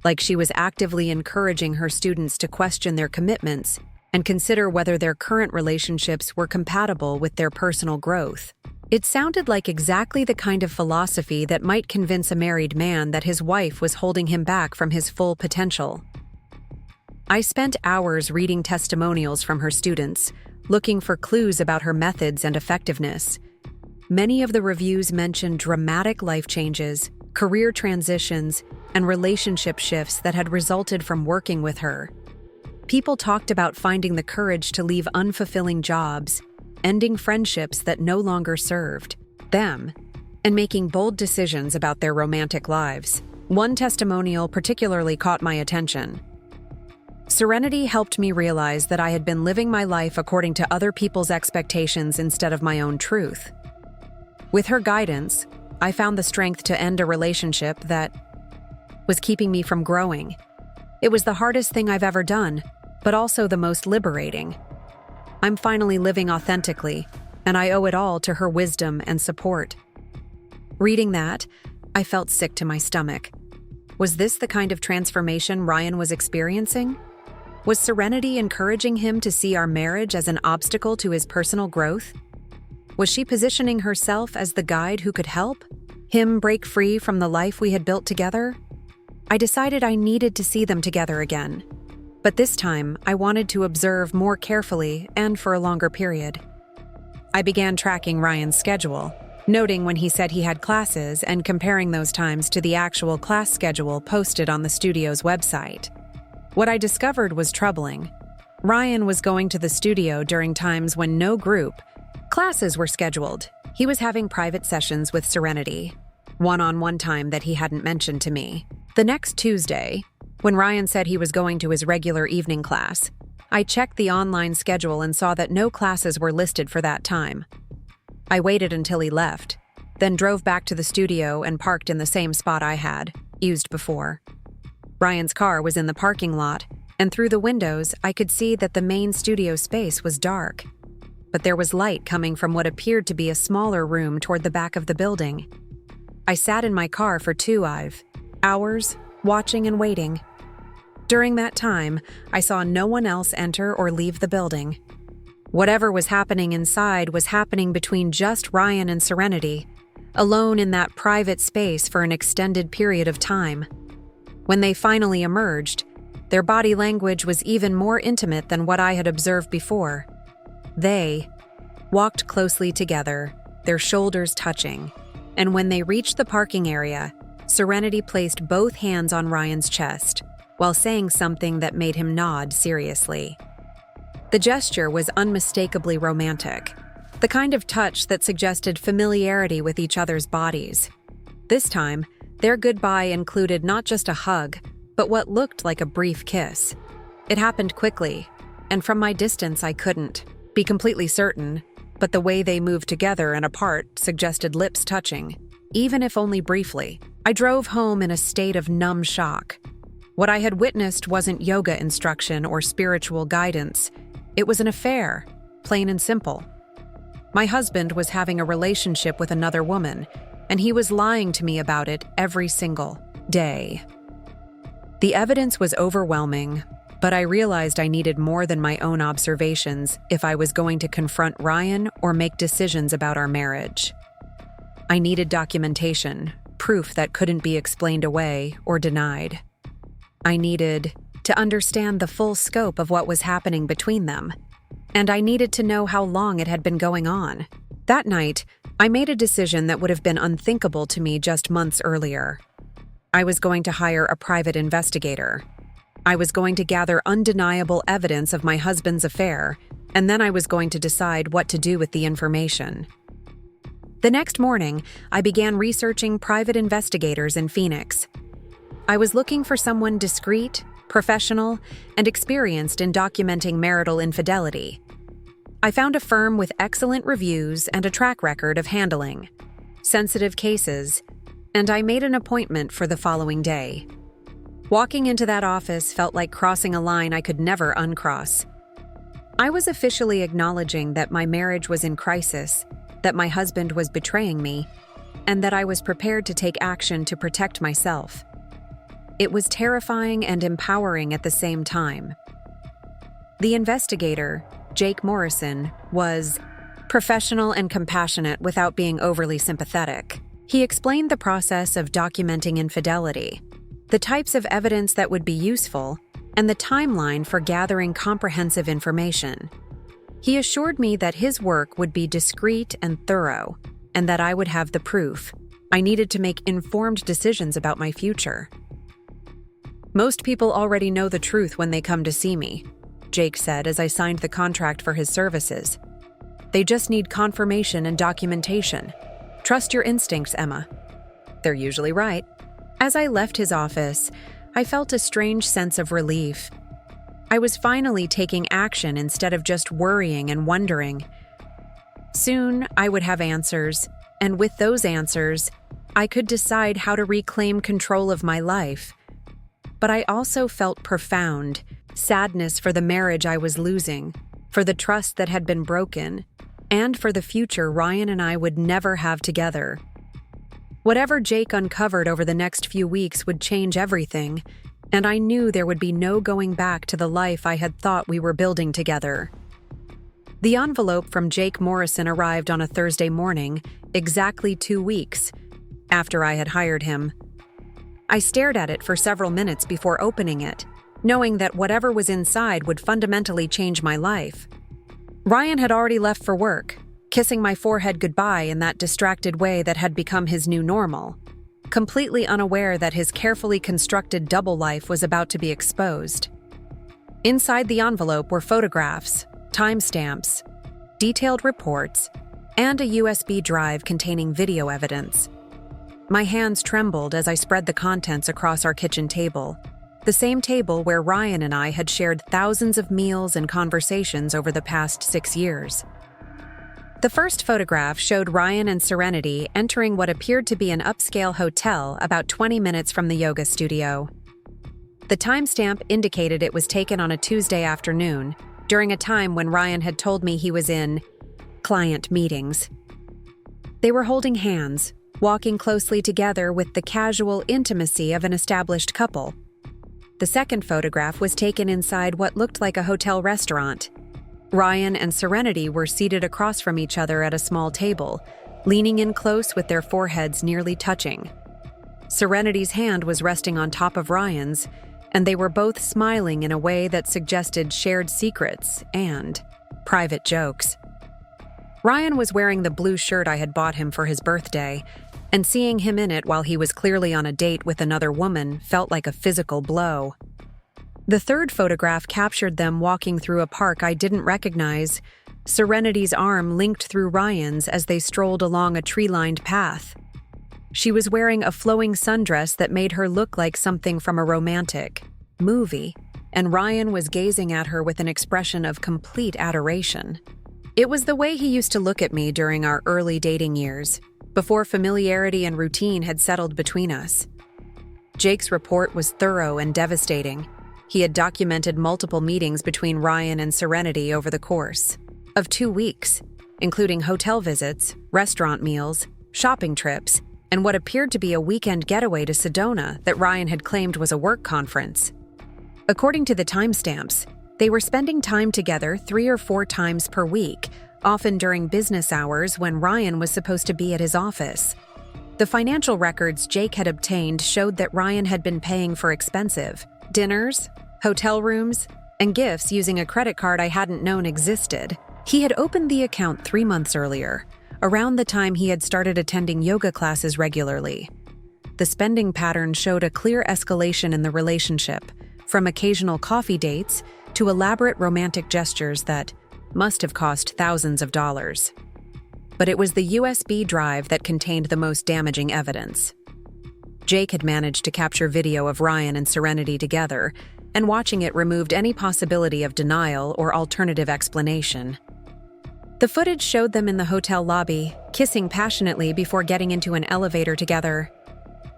like she was actively encouraging her students to question their commitments and consider whether their current relationships were compatible with their personal growth. It sounded like exactly the kind of philosophy that might convince a married man that his wife was holding him back from his full potential. I spent hours reading testimonials from her students, looking for clues about her methods and effectiveness. Many of the reviews mentioned dramatic life changes, career transitions, and relationship shifts that had resulted from working with her. People talked about finding the courage to leave unfulfilling jobs, ending friendships that no longer served them, and making bold decisions about their romantic lives. One testimonial particularly caught my attention. Serenity helped me realize that I had been living my life according to other people's expectations instead of my own truth. With her guidance, I found the strength to end a relationship that was keeping me from growing. It was the hardest thing I've ever done, but also the most liberating. I'm finally living authentically, and I owe it all to her wisdom and support. Reading that, I felt sick to my stomach. Was this the kind of transformation Ryan was experiencing? Was Serenity encouraging him to see our marriage as an obstacle to his personal growth? Was she positioning herself as the guide who could help him break free from the life we had built together? I decided I needed to see them together again. But this time, I wanted to observe more carefully and for a longer period. I began tracking Ryan's schedule, noting when he said he had classes and comparing those times to the actual class schedule posted on the studio's website. What I discovered was troubling. Ryan was going to the studio during times when no group classes were scheduled. He was having private sessions with Serenity, one-on-one time that he hadn't mentioned to me. The next Tuesday, when Ryan said he was going to his regular evening class, I checked the online schedule and saw that no classes were listed for that time. I waited until he left, then drove back to the studio and parked in the same spot I had used before. Ryan's car was in the parking lot, and through the windows I could see that the main studio space was dark. But there was light coming from what appeared to be a smaller room toward the back of the building. I sat in my car for 2 hours, watching and waiting. During that time, I saw no one else enter or leave the building. Whatever was happening inside was happening between just Ryan and Serenity, alone in that private space for an extended period of time. When they finally emerged, their body language was even more intimate than what I had observed before. They walked closely together, their shoulders touching, and when they reached the parking area, Serenity placed both hands on Ryan's chest, while saying something that made him nod seriously. The gesture was unmistakably romantic, the kind of touch that suggested familiarity with each other's bodies. This time, their goodbye included not just a hug, but what looked like a brief kiss. It happened quickly, and from my distance I couldn't be completely certain, but the way they moved together and apart suggested lips touching, even if only briefly. I drove home in a state of numb shock. What I had witnessed wasn't yoga instruction or spiritual guidance. It was an affair, plain and simple. My husband was having a relationship with another woman, and he was lying to me about it every single day. The evidence was overwhelming, but I realized I needed more than my own observations if I was going to confront Ryan or make decisions about our marriage. I needed documentation, proof that couldn't be explained away or denied. I needed to understand the full scope of what was happening between them, and I needed to know how long it had been going on. That night, I made a decision that would have been unthinkable to me just months earlier. I was going to hire a private investigator. I was going to gather undeniable evidence of my husband's affair, and then I was going to decide what to do with the information. The next morning, I began researching private investigators in Phoenix. I was looking for someone discreet, professional, and experienced in documenting marital infidelity. I found a firm with excellent reviews and a track record of handling sensitive cases, and I made an appointment for the following day. Walking into that office felt like crossing a line I could never uncross. I was officially acknowledging that my marriage was in crisis, that my husband was betraying me, and that I was prepared to take action to protect myself. It was terrifying and empowering at the same time. The investigator, Jake Morrison, was professional and compassionate without being overly sympathetic. He explained the process of documenting infidelity, the types of evidence that would be useful, and the timeline for gathering comprehensive information. He assured me that his work would be discreet and thorough, and that I would have the proof. I needed to make informed decisions about my future. "Most people already know the truth when they come to see me," Jake said as I signed the contract for his services. "They just need confirmation and documentation. Trust your instincts, Emma." They're usually right. As I left his office, I felt a strange sense of relief. I was finally taking action instead of just worrying and wondering. Soon, I would have answers, and with those answers, I could decide how to reclaim control of my life. But I also felt profound sadness for the marriage I was losing, for the trust that had been broken, and for the future Ryan and I would never have together. Whatever Jake uncovered over the next few weeks would change everything, and I knew there would be no going back to the life I had thought we were building together. The envelope from Jake Morrison arrived on a Thursday morning, exactly 2 weeks after I had hired him. I stared at it for several minutes before opening it, knowing that whatever was inside would fundamentally change my life. Ryan had already left for work, kissing my forehead goodbye in that distracted way that had become his new normal, completely unaware that his carefully constructed double life was about to be exposed. Inside the envelope were photographs, timestamps, detailed reports, and a USB drive containing video evidence. My hands trembled as I spread the contents across our kitchen table, the same table where Ryan and I had shared thousands of meals and conversations over the past 6 years. The first photograph showed Ryan and Serenity entering what appeared to be an upscale hotel about 20 minutes from the yoga studio. The timestamp indicated it was taken on a Tuesday afternoon, during a time when Ryan had told me he was in client meetings. They were holding hands, walking closely together with the casual intimacy of an established couple. The second photograph was taken inside what looked like a hotel restaurant. Ryan and Serenity were seated across from each other at a small table, leaning in close with their foreheads nearly touching. Serenity's hand was resting on top of Ryan's, and they were both smiling in a way that suggested shared secrets and private jokes. Ryan was wearing the blue shirt I had bought him for his birthday, and seeing him in it while he was clearly on a date with another woman felt like a physical blow. The third photograph captured them walking through a park I didn't recognize. Serenity's arm linked through Ryan's as they strolled along a tree-lined path. She was wearing a flowing sundress that made her look like something from a romantic movie, and Ryan was gazing at her with an expression of complete adoration. It was the way he used to look at me during our early dating years, before familiarity and routine had settled between us. Jake's report was thorough and devastating. He had documented multiple meetings between Ryan and Serenity over the course of 2 weeks, including hotel visits, restaurant meals, shopping trips, and what appeared to be a weekend getaway to Sedona that Ryan had claimed was a work conference. According to the timestamps, they were spending time together 3 or 4 times per week, often during business hours when Ryan was supposed to be at his office. The financial records Jake had obtained showed that Ryan had been paying for expensive dinners, hotel rooms, and gifts using a credit card I hadn't known existed. He had opened the account 3 months earlier, around the time he had started attending yoga classes regularly. The spending pattern showed a clear escalation in the relationship, from occasional coffee dates to elaborate romantic gestures that must have cost thousands of dollars. But it was the USB drive that contained the most damaging evidence. Jake had managed to capture video of Ryan and Serenity together, and watching it removed any possibility of denial or alternative explanation. The footage showed them in the hotel lobby, kissing passionately before getting into an elevator together.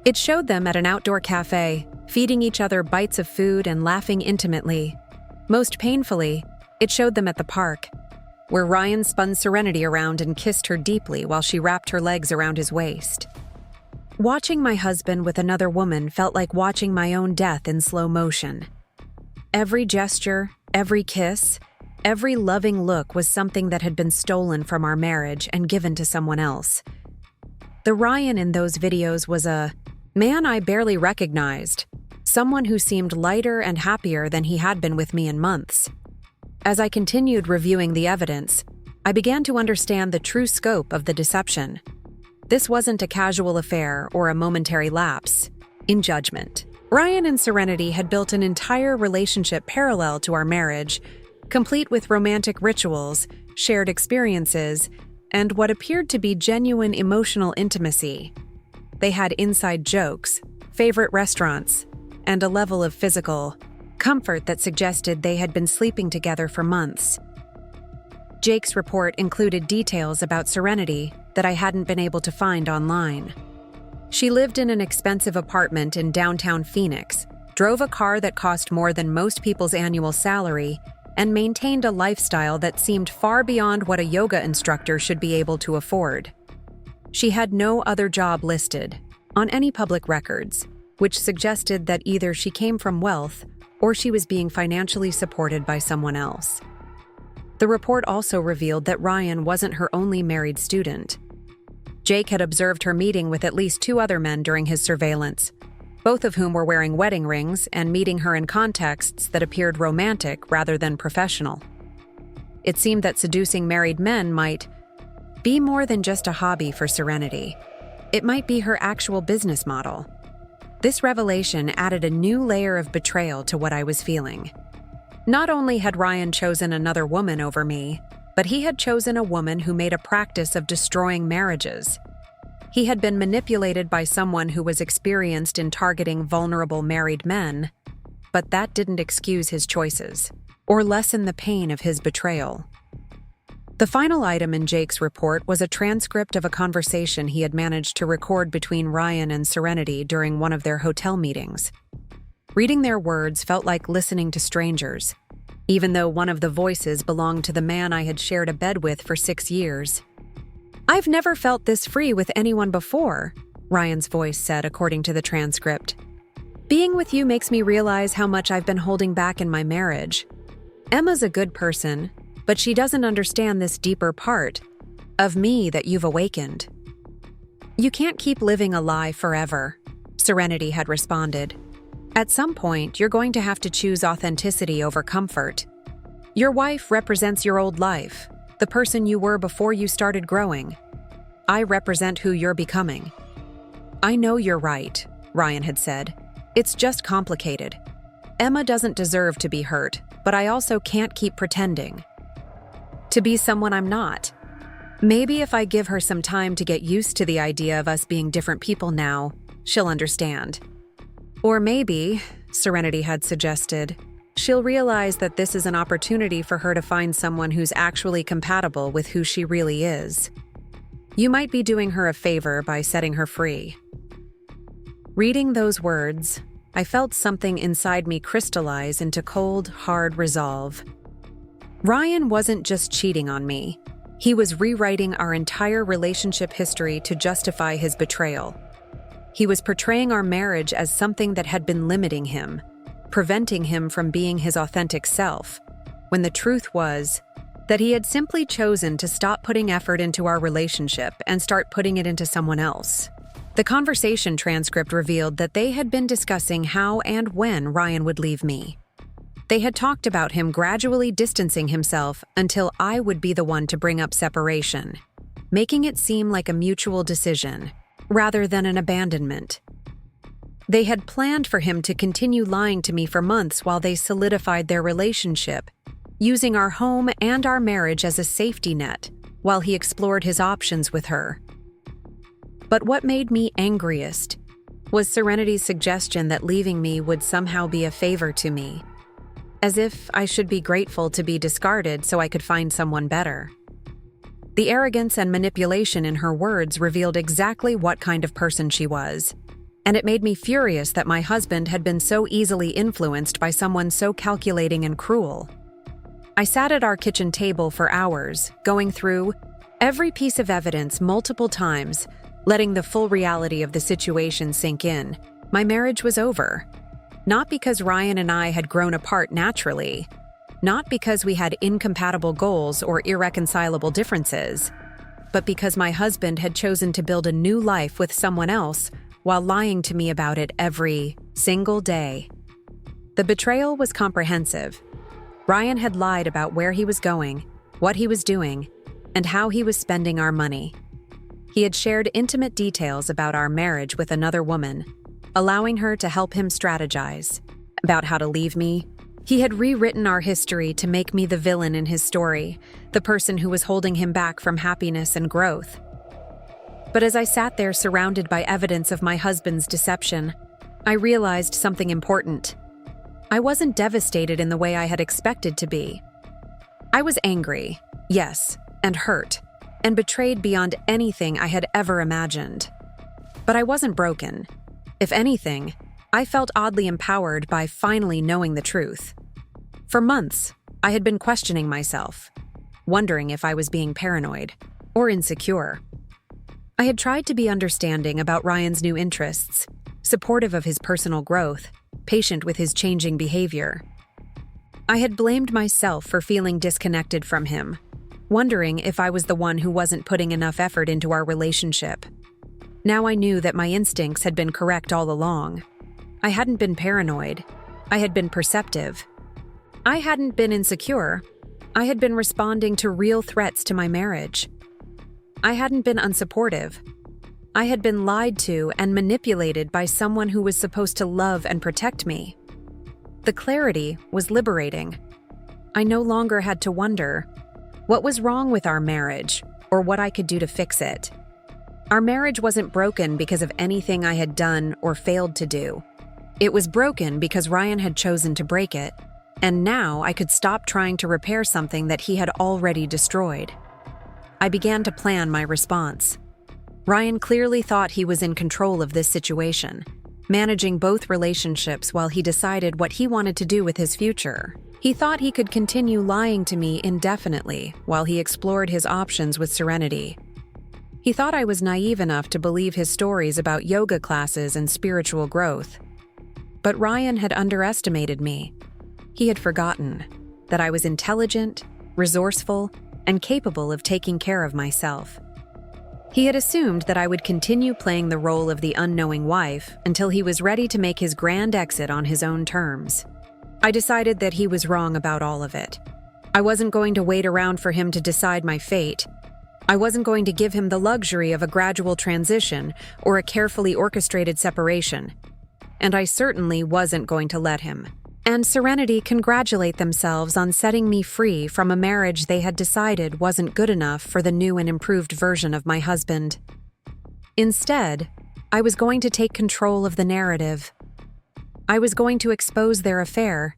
It showed them at an outdoor cafe, feeding each other bites of food and laughing intimately. Most painfully, it showed them at the park, where Ryan spun Serenity around and kissed her deeply while she wrapped her legs around his waist. Watching my husband with another woman felt like watching my own death in slow motion. Every gesture, every kiss, Every loving look was something that had been stolen from our marriage and given to someone else. The Ryan in those videos was a man I barely recognized, someone who seemed lighter and happier than he had been with me in months. As I continued reviewing the evidence, I began to understand the true scope of the deception. This wasn't a casual affair or a momentary lapse in judgment. Ryan and Serenity had built an entire relationship parallel to our marriage, complete with romantic rituals, shared experiences, and what appeared to be genuine emotional intimacy. They had inside jokes, favorite restaurants, and a level of physical comfort that suggested they had been sleeping together for months. Jake's report included details about Serenity that I hadn't been able to find online. She lived in an expensive apartment in downtown Phoenix, drove a car that cost more than most people's annual salary, and maintained a lifestyle that seemed far beyond what a yoga instructor should be able to afford. She had no other job listed on any public records, which suggested that either she came from wealth or she was being financially supported by someone else. The report also revealed that Ryan wasn't her only married student. Jake had observed her meeting with at least 2 other men during his surveillance, both of whom were wearing wedding rings and meeting her in contexts that appeared romantic rather than professional. It seemed that seducing married men might be more than just a hobby for Serenity. It might be her actual business model. This revelation added a new layer of betrayal to what I was feeling. Not only had Ryan chosen another woman over me, but he had chosen a woman who made a practice of destroying marriages. He had been manipulated by someone who was experienced in targeting vulnerable married men, but that didn't excuse his choices or lessen the pain of his betrayal. The final item in Jake's report was a transcript of a conversation he had managed to record between Ryan and Serenity during one of their hotel meetings. Reading their words felt like listening to strangers, even though one of the voices belonged to the man I had shared a bed with for 6 years. "I've never felt this free with anyone before," Ryan's voice said, according to the transcript. "Being with you makes me realize how much I've been holding back in my marriage. Emma's a good person, but she doesn't understand this deeper part of me that you've awakened." "You can't keep living a lie forever," Serenity had responded. "At some point, you're going to have to choose authenticity over comfort. Your wife represents your old life, the person you were before you started growing. I represent who you're becoming." "I know you're right," Ryan had said. "It's just complicated. Emma doesn't deserve to be hurt, but I also can't keep pretending to be someone I'm not. Maybe if I give her some time to get used to the idea of us being different people now, she'll understand. Or maybe," Serenity had suggested, "she'll realize that this is an opportunity for her to find someone who's actually compatible with who she really is. You might be doing her a favor by setting her free." Reading those words, I felt something inside me crystallize into cold, hard resolve. Ryan wasn't just cheating on me. He was rewriting our entire relationship history to justify his betrayal. He was portraying our marriage as something that had been limiting him, preventing him from being his authentic self, when the truth was that he had simply chosen to stop putting effort into our relationship and start putting it into someone else. The conversation transcript revealed that they had been discussing how and when Ryan would leave me. They had talked about him gradually distancing himself until I would be the one to bring up separation, making it seem like a mutual decision rather than an abandonment. They had planned for him to continue lying to me for months while they solidified their relationship, using our home and our marriage as a safety net while he explored his options with her. But what made me angriest was Serenity's suggestion that leaving me would somehow be a favor to me, as if I should be grateful to be discarded so I could find someone better. The arrogance and manipulation in her words revealed exactly what kind of person she was, and it made me furious that my husband had been so easily influenced by someone so calculating and cruel. I sat at our kitchen table for hours, going through every piece of evidence multiple times, letting the full reality of the situation sink in. My marriage was over. Not because Ryan and I had grown apart naturally, Not because we had incompatible goals or irreconcilable differences, but because my husband had chosen to build a new life with someone else while lying to me about it every single day. The betrayal was comprehensive. Ryan had lied about where he was going, what he was doing, and how he was spending our money. He had shared intimate details about our marriage with another woman, allowing her to help him strategize about how to leave me. He had rewritten our history to make me the villain in his story, the person who was holding him back from happiness and growth. But as I sat there surrounded by evidence of my husband's deception, I realized something important. I wasn't devastated in the way I had expected to be. I was angry, yes, and hurt, and betrayed beyond anything I had ever imagined. But I wasn't broken. If anything, I felt oddly empowered by finally knowing the truth. For months, I had been questioning myself, wondering if I was being paranoid or insecure. I had tried to be understanding about Ryan's new interests, supportive of his personal growth, patient with his changing behavior. I had blamed myself for feeling disconnected from him, wondering if I was the one who wasn't putting enough effort into our relationship. Now I knew that my instincts had been correct all along. I hadn't been paranoid. I had been perceptive. I hadn't been insecure. I had been responding to real threats to my marriage. I hadn't been unsupportive. I had been lied to and manipulated by someone who was supposed to love and protect me. The clarity was liberating. I no longer had to wonder what was wrong with our marriage or what I could do to fix it. Our marriage wasn't broken because of anything I had done or failed to do. It was broken because Ryan had chosen to break it, and now I could stop trying to repair something that he had already destroyed. I began to plan my response. Ryan clearly thought he was in control of this situation, managing both relationships while he decided what he wanted to do with his future. He thought he could continue lying to me indefinitely while he explored his options with Serenity. He thought I was naive enough to believe his stories about yoga classes and spiritual growth. But Ryan had underestimated me. He had forgotten that I was intelligent, resourceful, and capable of taking care of myself. He had assumed that I would continue playing the role of the unknowing wife until he was ready to make his grand exit on his own terms. I decided that he was wrong about all of it. I wasn't going to wait around for him to decide my fate. I wasn't going to give him the luxury of a gradual transition or a carefully orchestrated separation. And I certainly wasn't going to let him and Serenity congratulate themselves on setting me free from a marriage they had decided wasn't good enough for the new and improved version of my husband. Instead, I was going to take control of the narrative. I was going to expose their affair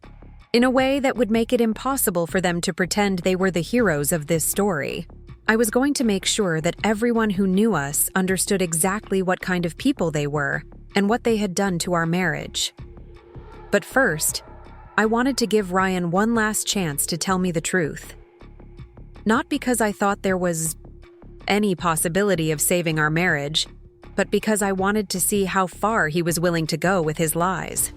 in a way that would make it impossible for them to pretend they were the heroes of this story. I was going to make sure that everyone who knew us understood exactly what kind of people they were and what they had done to our marriage. But first, I wanted to give Ryan one last chance to tell me the truth. Not because I thought there was any possibility of saving our marriage, but because I wanted to see how far he was willing to go with his lies.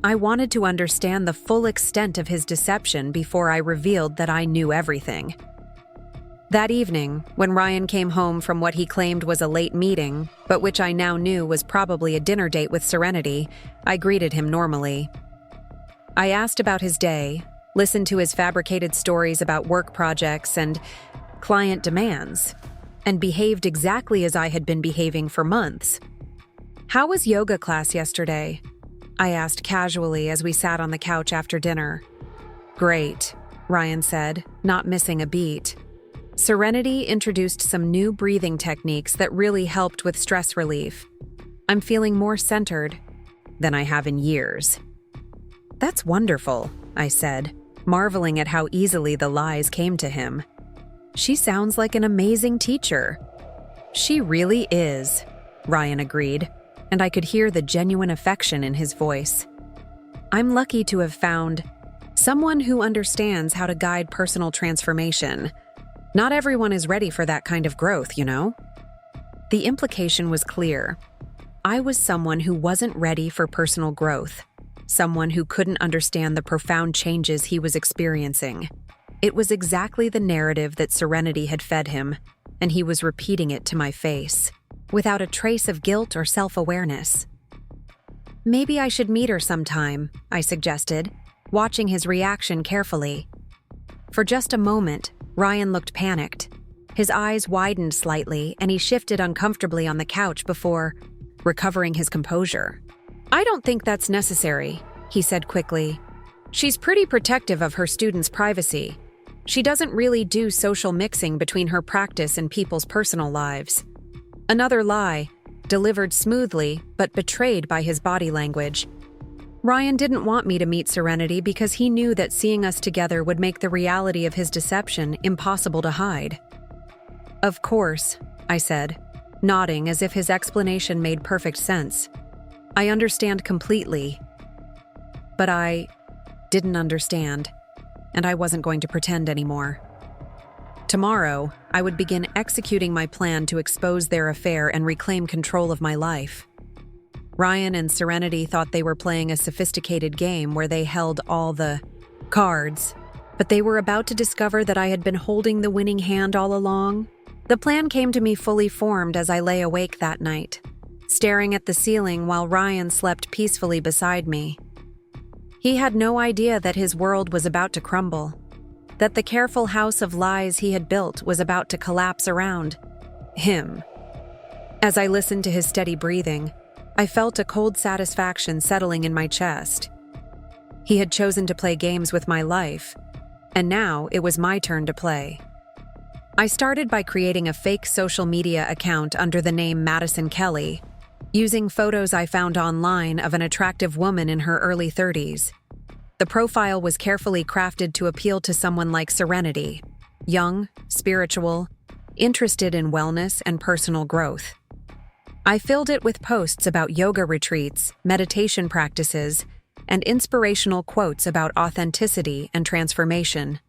I wanted to understand the full extent of his deception before I revealed that I knew everything. That evening, when Ryan came home from what he claimed was a late meeting, but which I now knew was probably a dinner date with Serenity, I greeted him normally. I asked about his day, listened to his fabricated stories about work projects and client demands, and behaved exactly as I had been behaving for months. "How was yoga class yesterday?" I asked casually as we sat on the couch after dinner. "Great," Ryan said, not missing a beat. Serenity introduced some new breathing techniques that really helped with stress relief. "I'm feeling more centered than I have in years." "That's wonderful," I said, marveling at how easily the lies came to him. "She sounds like an amazing teacher." "She really is," Ryan agreed, and I could hear the genuine affection in his voice. "I'm lucky to have found someone who understands how to guide personal transformation. Not everyone is ready for that kind of growth, you know?" The implication was clear. I was someone who wasn't ready for personal growth. someone who couldn't understand the profound changes he was experiencing. It was exactly the narrative that Serenity had fed him, and he was repeating it to my face, without a trace of guilt or self-awareness. "Maybe I should meet her sometime," I suggested, watching his reaction carefully. For just a moment, Ryan looked panicked. His eyes widened slightly, and he shifted uncomfortably on the couch before recovering his composure. "I don't think that's necessary," he said quickly. "She's pretty protective of her students' privacy. She doesn't really do social mixing between her practice and people's personal lives." Another lie, delivered smoothly but betrayed by his body language. Ryan didn't want me to meet Serenity because he knew that seeing us together would make the reality of his deception impossible to hide. "Of course," I said, nodding as if his explanation made perfect sense. "I understand completely." But I didn't understand, and I wasn't going to pretend anymore. Tomorrow, I would begin executing my plan to expose their affair and reclaim control of my life. Ryan and Serenity thought they were playing a sophisticated game where they held all the cards, but they were about to discover that I had been holding the winning hand all along. The plan came to me fully formed as I lay awake that night, staring at the ceiling while Ryan slept peacefully beside me. He had no idea that his world was about to crumble, that the careful house of lies he had built was about to collapse around him. As I listened to his steady breathing, I felt a cold satisfaction settling in my chest. He had chosen to play games with my life, and now it was my turn to play. I started by creating a fake social media account under the name Madison Kelly, using photos I found online of an attractive woman in her early 30s. The profile was carefully crafted to appeal to someone like Serenity, young, spiritual, interested in wellness and personal growth. I filled it with posts about yoga retreats, meditation practices, and inspirational quotes about authenticity and transformation.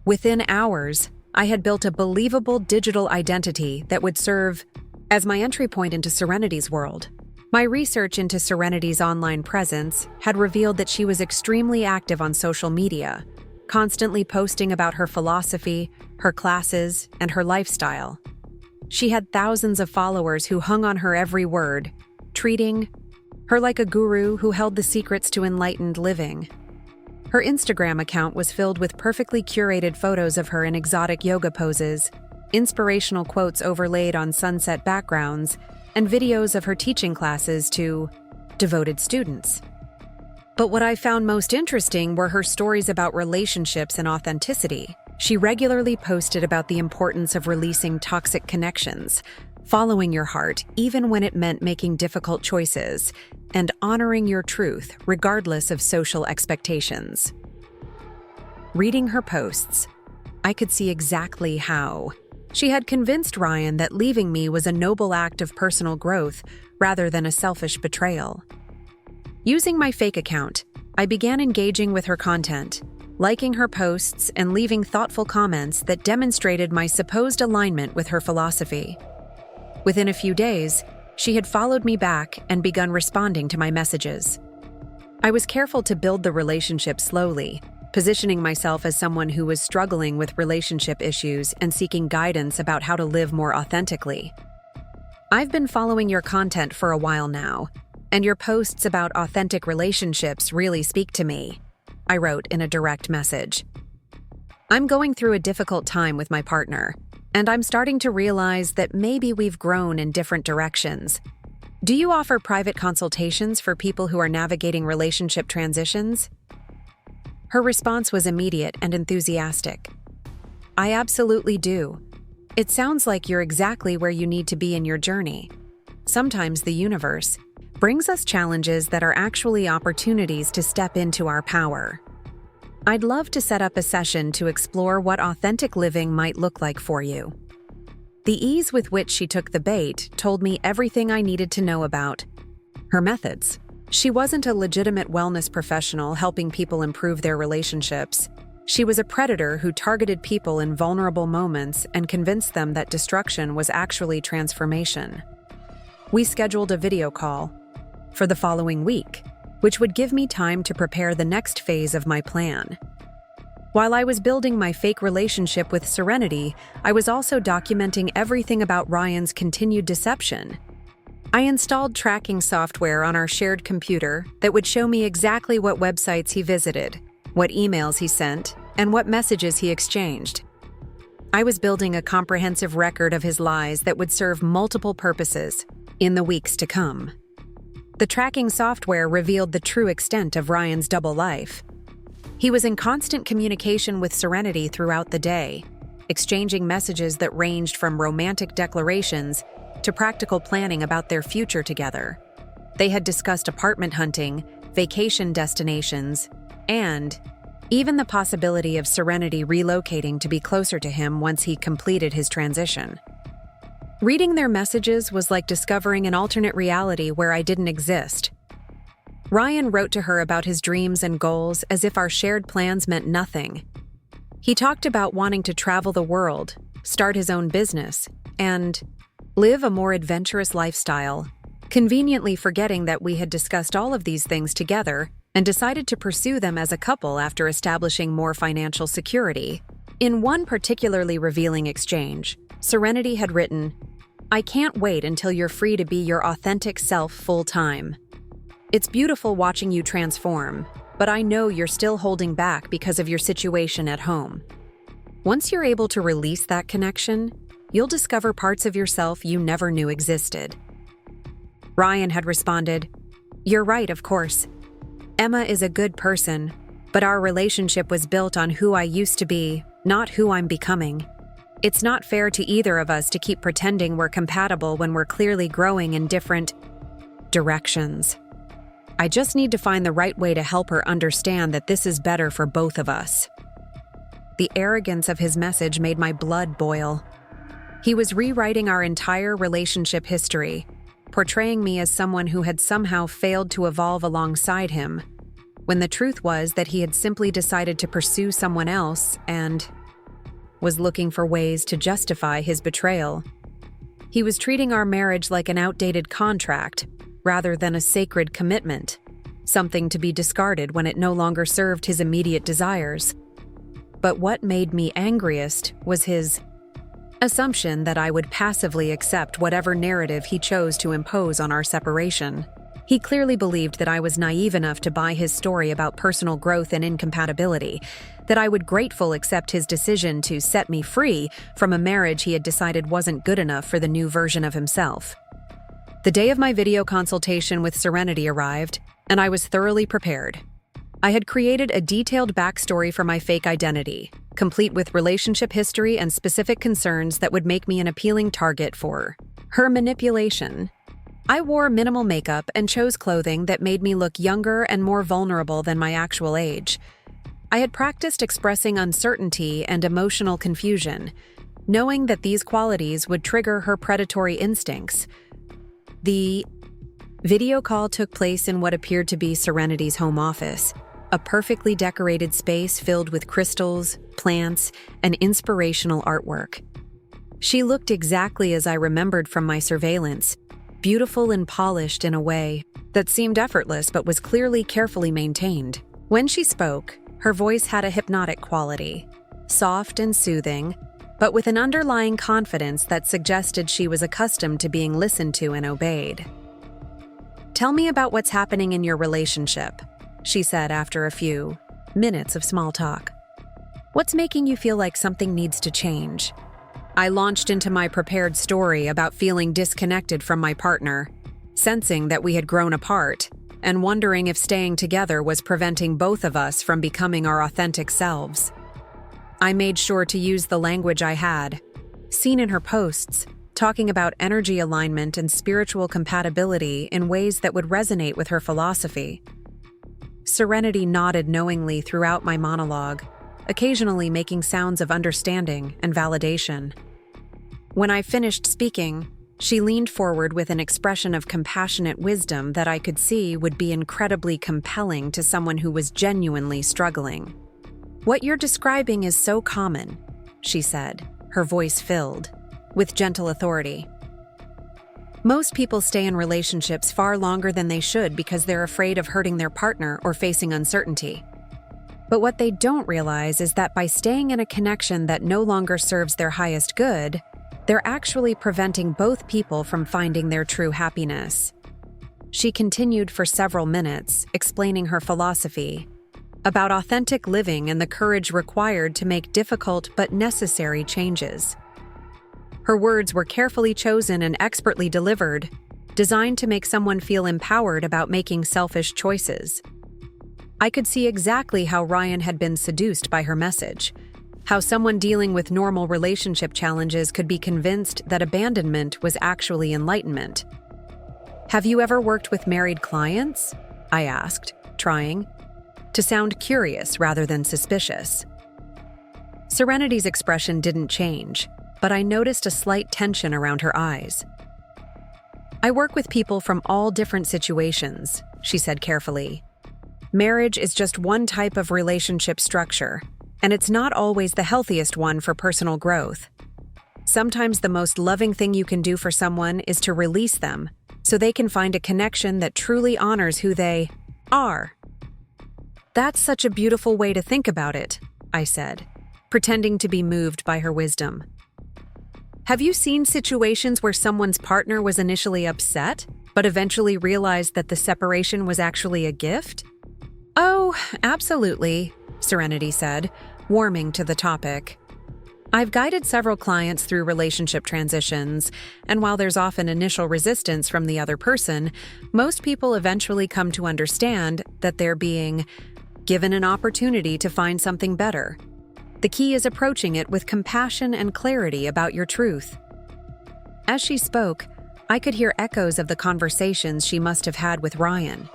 Within hours, I had built a believable digital identity that would serve as my entry point into Serenity's world. My research into Serenity's online presence had revealed that she was extremely active on social media, constantly posting about her philosophy, her classes, and her lifestyle. She had thousands of followers who hung on her every word, treating her like a guru who held the secrets to enlightened living. Her Instagram account was filled with perfectly curated photos of her in exotic yoga poses, inspirational quotes overlaid on sunset backgrounds, and videos of her teaching classes to devoted students. But what I found most interesting were her stories about relationships and authenticity. She regularly posted about the importance of releasing toxic connections, following your heart even when it meant making difficult choices, and honoring your truth regardless of social expectations. Reading her posts, I could see exactly how she had convinced Ryan that leaving me was a noble act of personal growth rather than a selfish betrayal. Using my fake account, I began engaging with her content, liking her posts and leaving thoughtful comments that demonstrated my supposed alignment with her philosophy. Within a few days, she had followed me back and begun responding to my messages. I was careful to build the relationship slowly, positioning myself as someone who was struggling with relationship issues and seeking guidance about how to live more authentically. "I've been following your content for a while now, and your posts about authentic relationships really speak to me," I wrote in a direct message. "I'm going through a difficult time with my partner, and I'm starting to realize that maybe we've grown in different directions. Do you offer private consultations for people who are navigating relationship transitions?" Her response was immediate and enthusiastic. "I absolutely do. It sounds like you're exactly where you need to be in your journey. Sometimes the universe brings us challenges that are actually opportunities to step into our power. I'd love to set up a session to explore what authentic living might look like for you." The ease with which she took the bait told me everything I needed to know about her methods. She wasn't a legitimate wellness professional helping people improve their relationships. She was a predator who targeted people in vulnerable moments and convinced them that destruction was actually transformation. We scheduled a video call for the following week, which would give me time to prepare the next phase of my plan. While I was building my fake relationship with Serenity, I was also documenting everything about Ryan's continued deception. I installed tracking software on our shared computer that would show me exactly what websites he visited, what emails he sent, and what messages he exchanged. I was building a comprehensive record of his lies that would serve multiple purposes in the weeks to come. The tracking software revealed the true extent of Ryan's double life. He was in constant communication with Serenity throughout the day, exchanging messages that ranged from romantic declarations to practical planning about their future together. They had discussed apartment hunting, vacation destinations, and even the possibility of Serenity relocating to be closer to him once he completed his transition. Reading their messages was like discovering an alternate reality where I didn't exist. Ryan wrote to her about his dreams and goals as if our shared plans meant nothing. He talked about wanting to travel the world, start his own business, and live a more adventurous lifestyle, conveniently forgetting that we had discussed all of these things together and decided to pursue them as a couple after establishing more financial security. In one particularly revealing exchange, Serenity had written, "I can't wait until you're free to be your authentic self full-time. It's beautiful watching you transform, but I know you're still holding back because of your situation at home. Once you're able to release that connection, you'll discover parts of yourself you never knew existed." Ryan had responded, "You're right, of course. Emma is a good person, but our relationship was built on who I used to be, not who I'm becoming. It's not fair to either of us to keep pretending we're compatible when we're clearly growing in different directions. I just need to find the right way to help her understand that this is better for both of us." The arrogance of his message made my blood boil. He was rewriting our entire relationship history, portraying me as someone who had somehow failed to evolve alongside him, when the truth was that he had simply decided to pursue someone else and was looking for ways to justify his betrayal. He was treating our marriage like an outdated contract rather than a sacred commitment, something to be discarded when it no longer served his immediate desires. But what made me angriest was his assumption that I would passively accept whatever narrative he chose to impose on our separation. He clearly believed that I was naive enough to buy his story about personal growth and incompatibility, that I would grateful accept his decision to set me free from a marriage he had decided wasn't good enough for the new version of himself. The day of my video consultation with Serenity arrived, and I was thoroughly prepared. I had created a detailed backstory for my fake identity, complete with relationship history and specific concerns that would make me an appealing target for her manipulation. I wore minimal makeup and chose clothing that made me look younger and more vulnerable than my actual age. I had practiced expressing uncertainty and emotional confusion, knowing that these qualities would trigger her predatory instincts. The video call took place in what appeared to be Serenity's home office, a perfectly decorated space filled with crystals, plants, and inspirational artwork. She looked exactly as I remembered from my surveillance, beautiful and polished in a way that seemed effortless but was clearly carefully maintained. When she spoke, her voice had a hypnotic quality, soft and soothing, but with an underlying confidence that suggested she was accustomed to being listened to and obeyed. "Tell me about what's happening in your relationship," she said after a few minutes of small talk. "What's making you feel like something needs to change?" I launched into my prepared story about feeling disconnected from my partner, sensing that we had grown apart, and wondering if staying together was preventing both of us from becoming our authentic selves. I made sure to use the language I had seen in her posts, talking about energy alignment and spiritual compatibility in ways that would resonate with her philosophy. Serenity nodded knowingly throughout my monologue, occasionally making sounds of understanding and validation. When I finished speaking, she leaned forward with an expression of compassionate wisdom that I could see would be incredibly compelling to someone who was genuinely struggling. "What you're describing is so common," she said, her voice filled with gentle authority. Most people stay in relationships far longer than they should because they're afraid of hurting their partner or facing uncertainty. But what they don't realize is that by staying in a connection that no longer serves their highest good, they're actually preventing both people from finding their true happiness. She continued for several minutes, explaining her philosophy about authentic living and the courage required to make difficult but necessary changes. Her words were carefully chosen and expertly delivered, designed to make someone feel empowered about making selfish choices. I could see exactly how Ryan had been seduced by her message, how someone dealing with normal relationship challenges could be convinced that abandonment was actually enlightenment. "Have you ever worked with married clients?" I asked, trying to sound curious rather than suspicious. Serenity's expression didn't change, but I noticed a slight tension around her eyes. "I work with people from all different situations," she said carefully. "Marriage is just one type of relationship structure, and it's not always the healthiest one for personal growth. Sometimes the most loving thing you can do for someone is to release them so they can find a connection that truly honors who they are." "That's such a beautiful way to think about it," I said, pretending to be moved by her wisdom. "Have you seen situations where someone's partner was initially upset, but eventually realized that the separation was actually a gift?" "Oh, absolutely," Serenity said, warming to the topic. "I've guided several clients through relationship transitions, and while there's often initial resistance from the other person, most people eventually come to understand that they're being given an opportunity to find something better. The key is approaching it with compassion and clarity about your truth." As she spoke, I could hear echoes of the conversations she must have had with Ryan.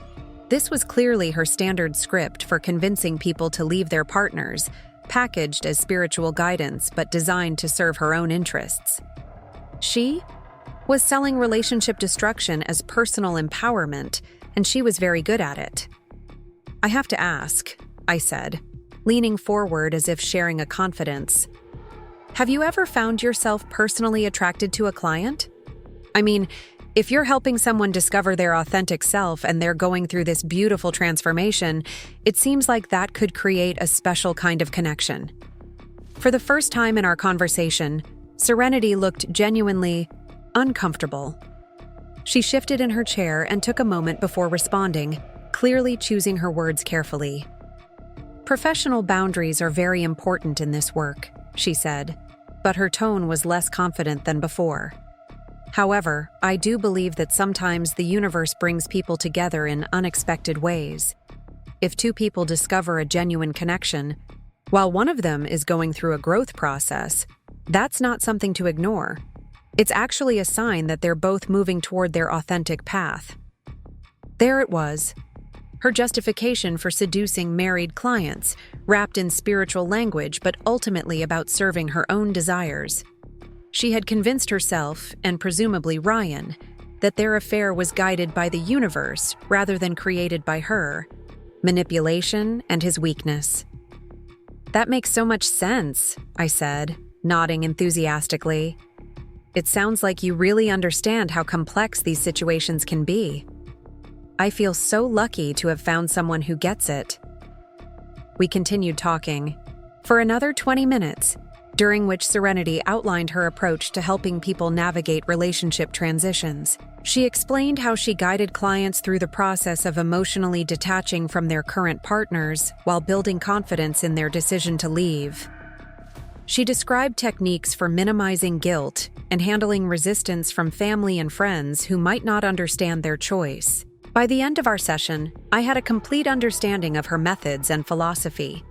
This was clearly her standard script for convincing people to leave their partners, packaged as spiritual guidance but designed to serve her own interests. She was selling relationship destruction as personal empowerment, and she was very good at it. "I have to ask," I said, leaning forward as if sharing a confidence. "Have you ever found yourself personally attracted to a client? I mean, if you're helping someone discover their authentic self and they're going through this beautiful transformation, it seems like that could create a special kind of connection." For the first time in our conversation, Serenity looked genuinely uncomfortable. She shifted in her chair and took a moment before responding, clearly choosing her words carefully. "Professional boundaries are very important in this work," she said, but her tone was less confident than before. "However, I do believe that sometimes the universe brings people together in unexpected ways. If two people discover a genuine connection, while one of them is going through a growth process, that's not something to ignore. It's actually a sign that they're both moving toward their authentic path." There it was, her justification for seducing married clients, wrapped in spiritual language but ultimately about serving her own desires. She had convinced herself, and presumably Ryan, that their affair was guided by the universe rather than created by her, manipulation and his weakness. "That makes so much sense," I said, nodding enthusiastically. "It sounds like you really understand how complex these situations can be. I feel so lucky to have found someone who gets it." We continued talking for another 20 minutes, during which Serenity outlined her approach to helping people navigate relationship transitions. She explained how she guided clients through the process of emotionally detaching from their current partners while building confidence in their decision to leave. She described techniques for minimizing guilt and handling resistance from family and friends who might not understand their choice. By the end of our session, I had a complete understanding of her methods and philosophy.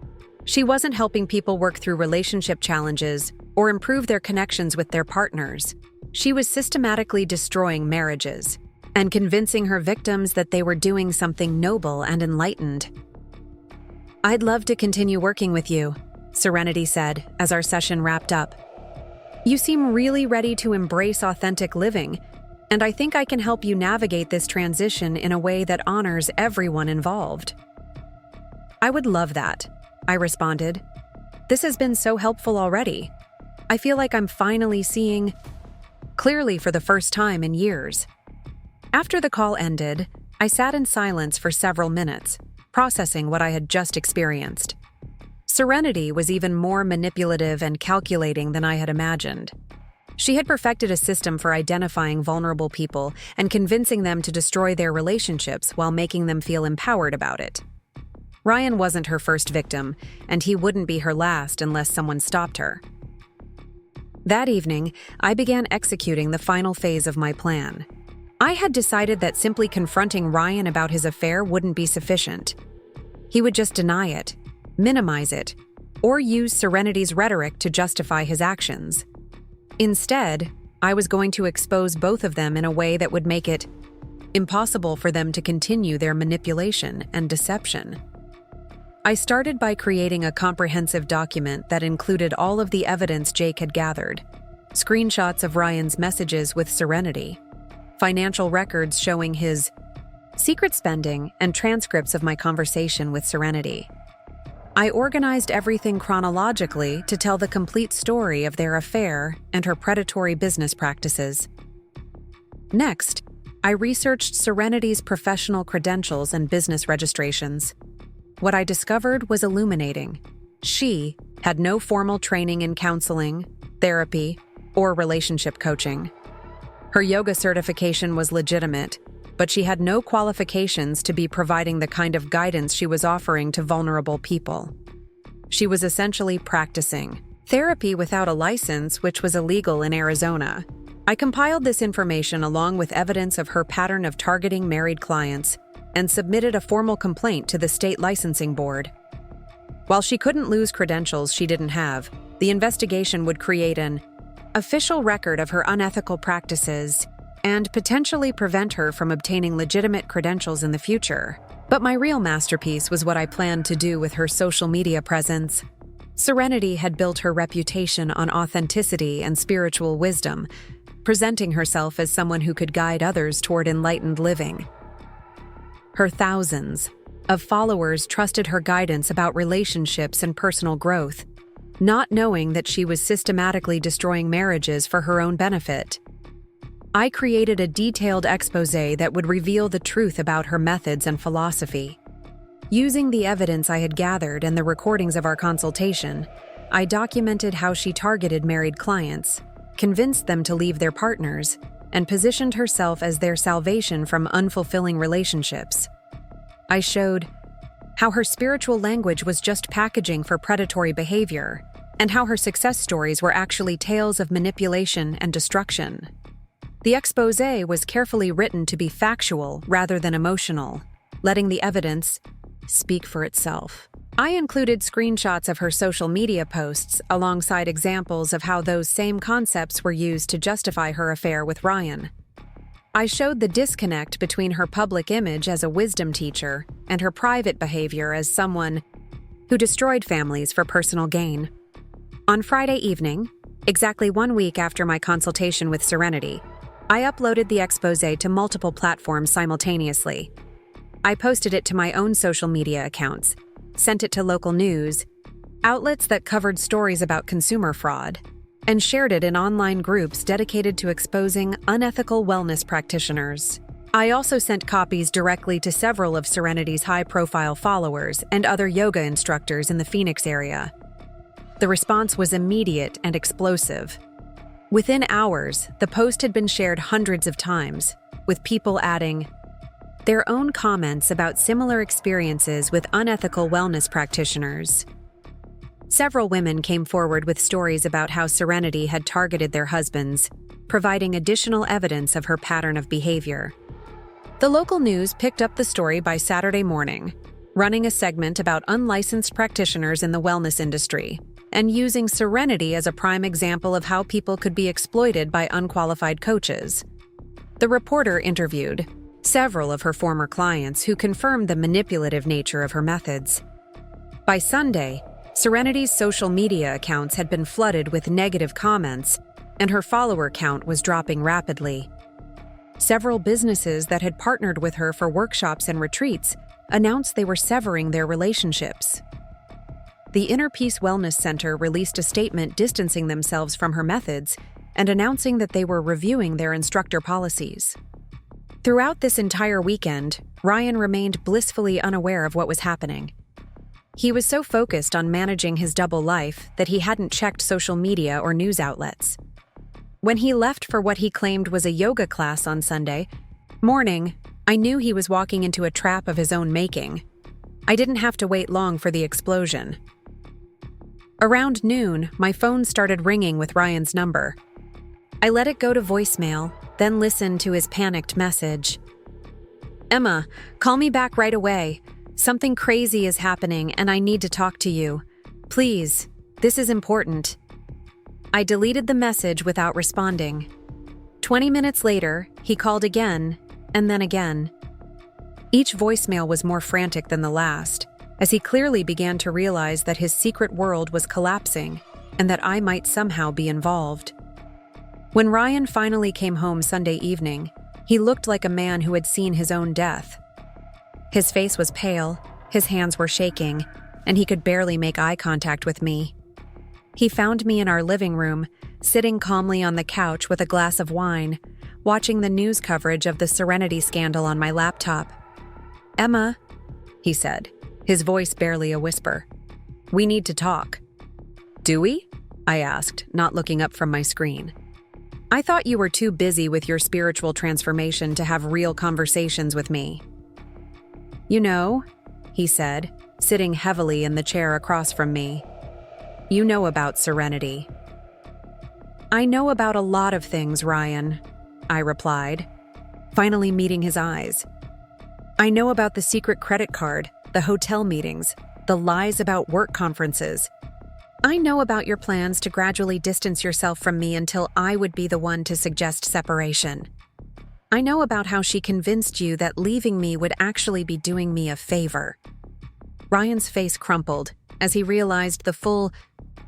She wasn't helping people work through relationship challenges or improve their connections with their partners. She was systematically destroying marriages and convincing her victims that they were doing something noble and enlightened. "I'd love to continue working with you," Serenity said as our session wrapped up. "You seem really ready to embrace authentic living, and I think I can help you navigate this transition in a way that honors everyone involved." "I would love that," I responded. "This has been so helpful already. I feel like I'm finally seeing clearly for the first time in years. After the call ended, I sat in silence for several minutes, processing what I had just experienced. Serenity was even more manipulative and calculating than I had imagined. She had perfected a system for identifying vulnerable people and convincing them to destroy their relationships while making them feel empowered about it. Ryan wasn't her first victim, and he wouldn't be her last unless someone stopped her. That evening, I began executing the final phase of my plan. I had decided that simply confronting Ryan about his affair wouldn't be sufficient. He would just deny it, minimize it, or use Serenity's rhetoric to justify his actions. Instead, I was going to expose both of them in a way that would make it impossible for them to continue their manipulation and deception. I started by creating a comprehensive document that included all of the evidence Jake had gathered: screenshots of Ryan's messages with Serenity, financial records showing his secret spending, and transcripts of my conversation with Serenity. I organized everything chronologically to tell the complete story of their affair and her predatory business practices. Next, I researched Serenity's professional credentials and business registrations. What I discovered was illuminating. She had no formal training in counseling, therapy, or relationship coaching. Her yoga certification was legitimate, but she had no qualifications to be providing the kind of guidance she was offering to vulnerable people. She was essentially practicing therapy without a license, which was illegal in Arizona. I compiled this information along with evidence of her pattern of targeting married clients and submitted a formal complaint to the state licensing board. While she couldn't lose credentials she didn't have, the investigation would create an official record of her unethical practices and potentially prevent her from obtaining legitimate credentials in the future. But my real masterpiece was what I planned to do with her social media presence. Serenity had built her reputation on authenticity and spiritual wisdom, presenting herself as someone who could guide others toward enlightened living. Her thousands of followers trusted her guidance about relationships and personal growth, not knowing that she was systematically destroying marriages for her own benefit. I created a detailed exposé that would reveal the truth about her methods and philosophy. Using the evidence I had gathered and the recordings of our consultation, I documented how she targeted married clients, convinced them to leave their partners, and positioned herself as their salvation from unfulfilling relationships. I showed how her spiritual language was just packaging for predatory behavior, and how her success stories were actually tales of manipulation and destruction. The exposé was carefully written to be factual rather than emotional, letting the evidence speak for itself. I included screenshots of her social media posts alongside examples of how those same concepts were used to justify her affair with Ryan. I showed the disconnect between her public image as a wisdom teacher and her private behavior as someone who destroyed families for personal gain. On Friday evening, exactly 1 week after my consultation with Serenity, I uploaded the exposé to multiple platforms simultaneously. I posted it to my own social media accounts, sent it to local news, outlets that covered stories about consumer fraud, and shared it in online groups dedicated to exposing unethical wellness practitioners. I also sent copies directly to several of Serenity's high-profile followers and other yoga instructors in the Phoenix area. The response was immediate and explosive. Within hours, the post had been shared hundreds of times, with people adding their own comments about similar experiences with unethical wellness practitioners. Several women came forward with stories about how Serenity had targeted their husbands, providing additional evidence of her pattern of behavior. The local news picked up the story by Saturday morning, running a segment about unlicensed practitioners in the wellness industry, and using Serenity as a prime example of how people could be exploited by unqualified coaches. The reporter interviewed several of her former clients who confirmed the manipulative nature of her methods. By Sunday, Serenity's social media accounts had been flooded with negative comments, and her follower count was dropping rapidly. Several businesses that had partnered with her for workshops and retreats announced they were severing their relationships. The Inner Peace Wellness Center released a statement distancing themselves from her methods and announcing that they were reviewing their instructor policies. Throughout this entire weekend, Ryan remained blissfully unaware of what was happening. He was so focused on managing his double life that he hadn't checked social media or news outlets. When he left for what he claimed was a yoga class on Sunday morning, I knew he was walking into a trap of his own making. I didn't have to wait long for the explosion. Around noon, my phone started ringing with Ryan's number. I let it go to voicemail, then listened to his panicked message. "Emma, call me back right away. Something crazy is happening and I need to talk to you. Please, this is important." I deleted the message without responding. 20 minutes later, he called again, and then again. Each voicemail was more frantic than the last, as he clearly began to realize that his secret world was collapsing and that I might somehow be involved. When Ryan finally came home Sunday evening, he looked like a man who had seen his own death. His face was pale, his hands were shaking, and he could barely make eye contact with me. He found me in our living room, sitting calmly on the couch with a glass of wine, watching the news coverage of the Serenity scandal on my laptop. "Emma," he said, his voice barely a whisper, "we need to talk." "Do we?" I asked, not looking up from my screen. "I thought you were too busy with your spiritual transformation to have real conversations with me." "You know," he said, sitting heavily in the chair across from me, "you know about Serenity." "I know about a lot of things, Ryan," I replied, finally meeting his eyes. "I know about the secret credit card, the hotel meetings, the lies about work conferences. I know about your plans to gradually distance yourself from me until I would be the one to suggest separation. I know about how she convinced you that leaving me would actually be doing me a favor." Ryan's face crumpled as he realized the full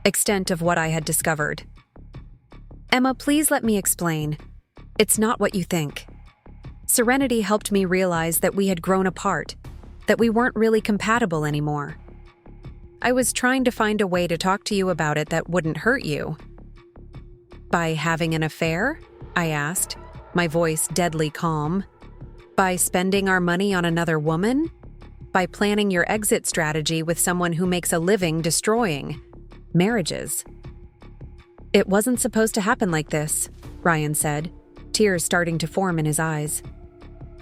extent of what I had discovered. "Emma, please let me explain. It's not what you think. Serenity helped me realize that we had grown apart, that we weren't really compatible anymore. I was trying to find a way to talk to you about it that wouldn't hurt you." "By having an affair?" I asked, my voice deadly calm. "By spending our money on another woman? By planning your exit strategy with someone who makes a living destroying marriages?" "It wasn't supposed to happen like this," Ryan said, tears starting to form in his eyes.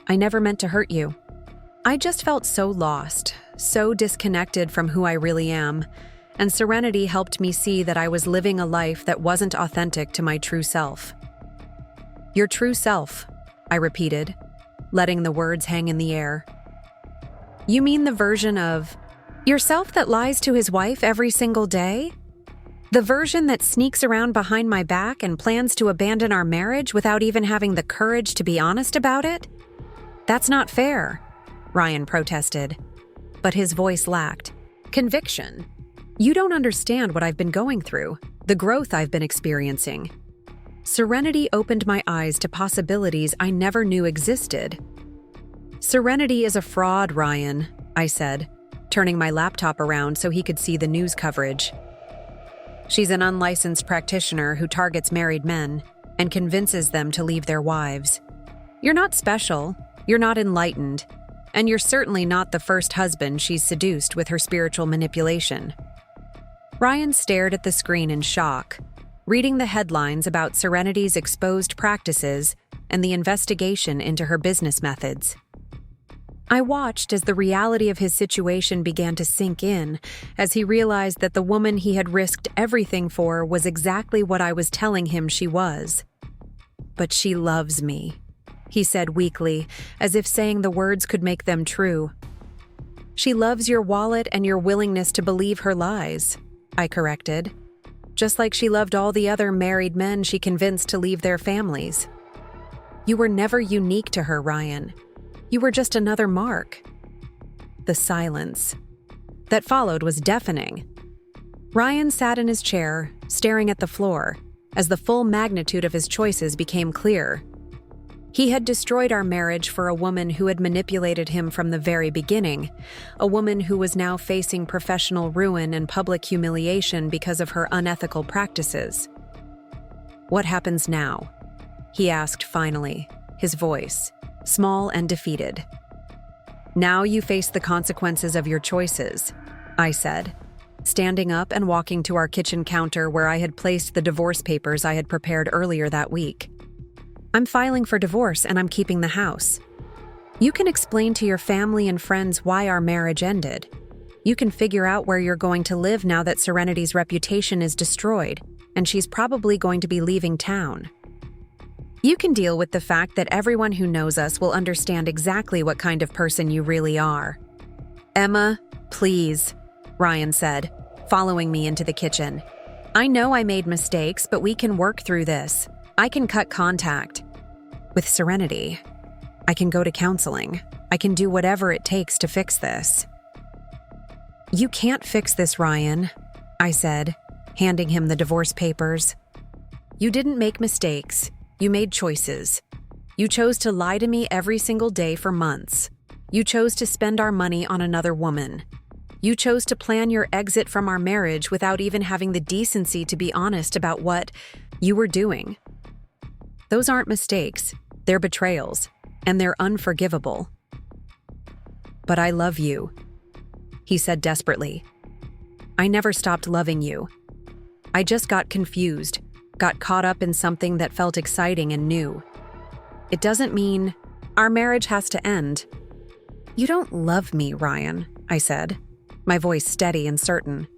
"I never meant to hurt you. I just felt so lost, so disconnected from who I really am, and Serenity helped me see that I was living a life that wasn't authentic to my true self." "Your true self," I repeated, letting the words hang in the air. "You mean the version of yourself that lies to his wife every single day? The version that sneaks around behind my back and plans to abandon our marriage without even having the courage to be honest about it? That's not fair," Ryan protested, but his voice lacked conviction. "You don't understand what I've been going through, the growth I've been experiencing. Serenity opened my eyes to possibilities I never knew existed." "Serenity is a fraud, Ryan," I said, turning my laptop around so he could see the news coverage. "She's an unlicensed practitioner who targets married men and convinces them to leave their wives. You're not special, you're not enlightened, and you're certainly not the first husband she's seduced with her spiritual manipulation." Ryan stared at the screen in shock, reading the headlines about Serenity's exposed practices and the investigation into her business methods. I watched as the reality of his situation began to sink in, as he realized that the woman he had risked everything for was exactly what I was telling him she was. "But she loves me," he said weakly, as if saying the words could make them true. "She loves your wallet and your willingness to believe her lies," I corrected, "just like she loved all the other married men she convinced to leave their families. You were never unique to her, Ryan. You were just another mark." The silence that followed was deafening. Ryan sat in his chair, staring at the floor, as the full magnitude of his choices became clear. He had destroyed our marriage for a woman who had manipulated him from the very beginning, a woman who was now facing professional ruin and public humiliation because of her unethical practices. What happens now? He asked finally, his voice small and defeated. Now you face the consequences of your choices, I said, standing up and walking to our kitchen counter where I had placed the divorce papers I had prepared earlier that week. I'm filing for divorce and I'm keeping the house. You can explain to your family and friends why our marriage ended. You can figure out where you're going to live now that Serenity's reputation is destroyed, and she's probably going to be leaving town. You can deal with the fact that everyone who knows us will understand exactly what kind of person you really are. Emma, please, Ryan said, following me into the kitchen. I know I made mistakes, but we can work through this. I can cut contact. With Serenity, I can go to counseling. I can do whatever it takes to fix this. You can't fix this, Ryan, I said, handing him the divorce papers. You didn't make mistakes. You made choices. You chose to lie to me every single day for months. You chose to spend our money on another woman. You chose to plan your exit from our marriage without even having the decency to be honest about what you were doing. Those aren't mistakes. They're betrayals, and they're unforgivable. But I love you, he said desperately. I never stopped loving you. I just got confused, got caught up in something that felt exciting and new. It doesn't mean our marriage has to end. You don't love me, Ryan, I said, my voice steady and certain.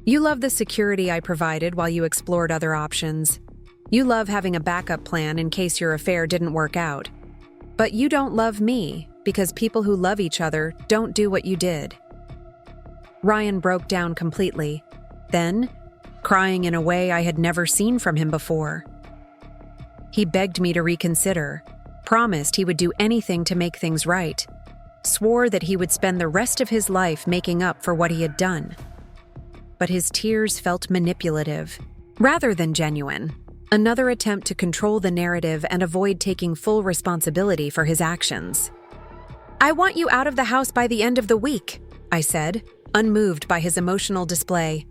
You love the security I provided while you explored other options. You love having a backup plan in case your affair didn't work out. But you don't love me because people who love each other don't do what you did. Ryan broke down completely, then crying in a way I had never seen from him before. He begged me to reconsider, promised he would do anything to make things right, swore that he would spend the rest of his life making up for what he had done. But his tears felt manipulative, rather than genuine, another attempt to control the narrative and avoid taking full responsibility for his actions. I want you out of the house by the end of the week, I said, unmoved by his emotional display.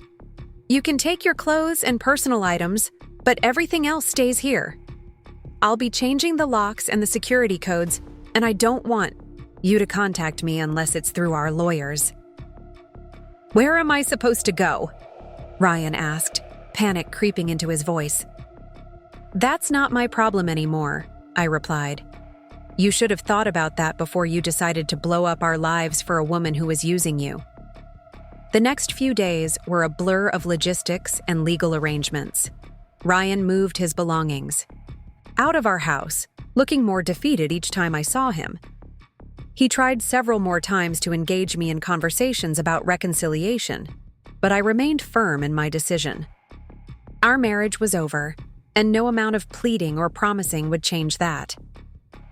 You can take your clothes and personal items, but everything else stays here. I'll be changing the locks and the security codes, and I don't want you to contact me unless it's through our lawyers. Where am I supposed to go? Ryan asked, panic creeping into his voice. That's not my problem anymore, I replied. You should have thought about that before you decided to blow up our lives for a woman who was using you. The next few days were a blur of logistics and legal arrangements. Ryan moved his belongings out of our house, looking more defeated each time I saw him. He tried several more times to engage me in conversations about reconciliation, but I remained firm in my decision. Our marriage was over, and no amount of pleading or promising would change that.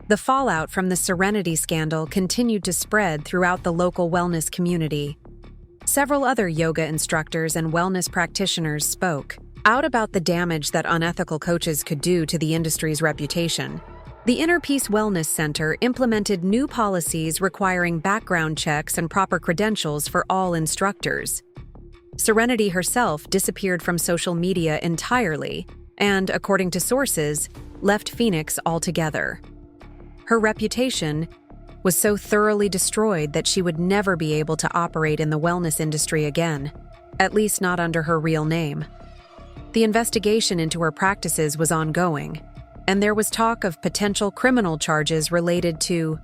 The fallout from the Serenity scandal continued to spread throughout the local wellness community. Several other yoga instructors and wellness practitioners spoke out about the damage that unethical coaches could do to the industry's reputation. The Inner Peace Wellness Center implemented new policies requiring background checks and proper credentials for all instructors. Serenity herself disappeared from social media entirely and, according to sources, left Phoenix altogether. Her reputation was so thoroughly destroyed that she would never be able to operate in the wellness industry again, at least not under her real name. The investigation into her practices was ongoing, and there was talk of potential criminal charges related to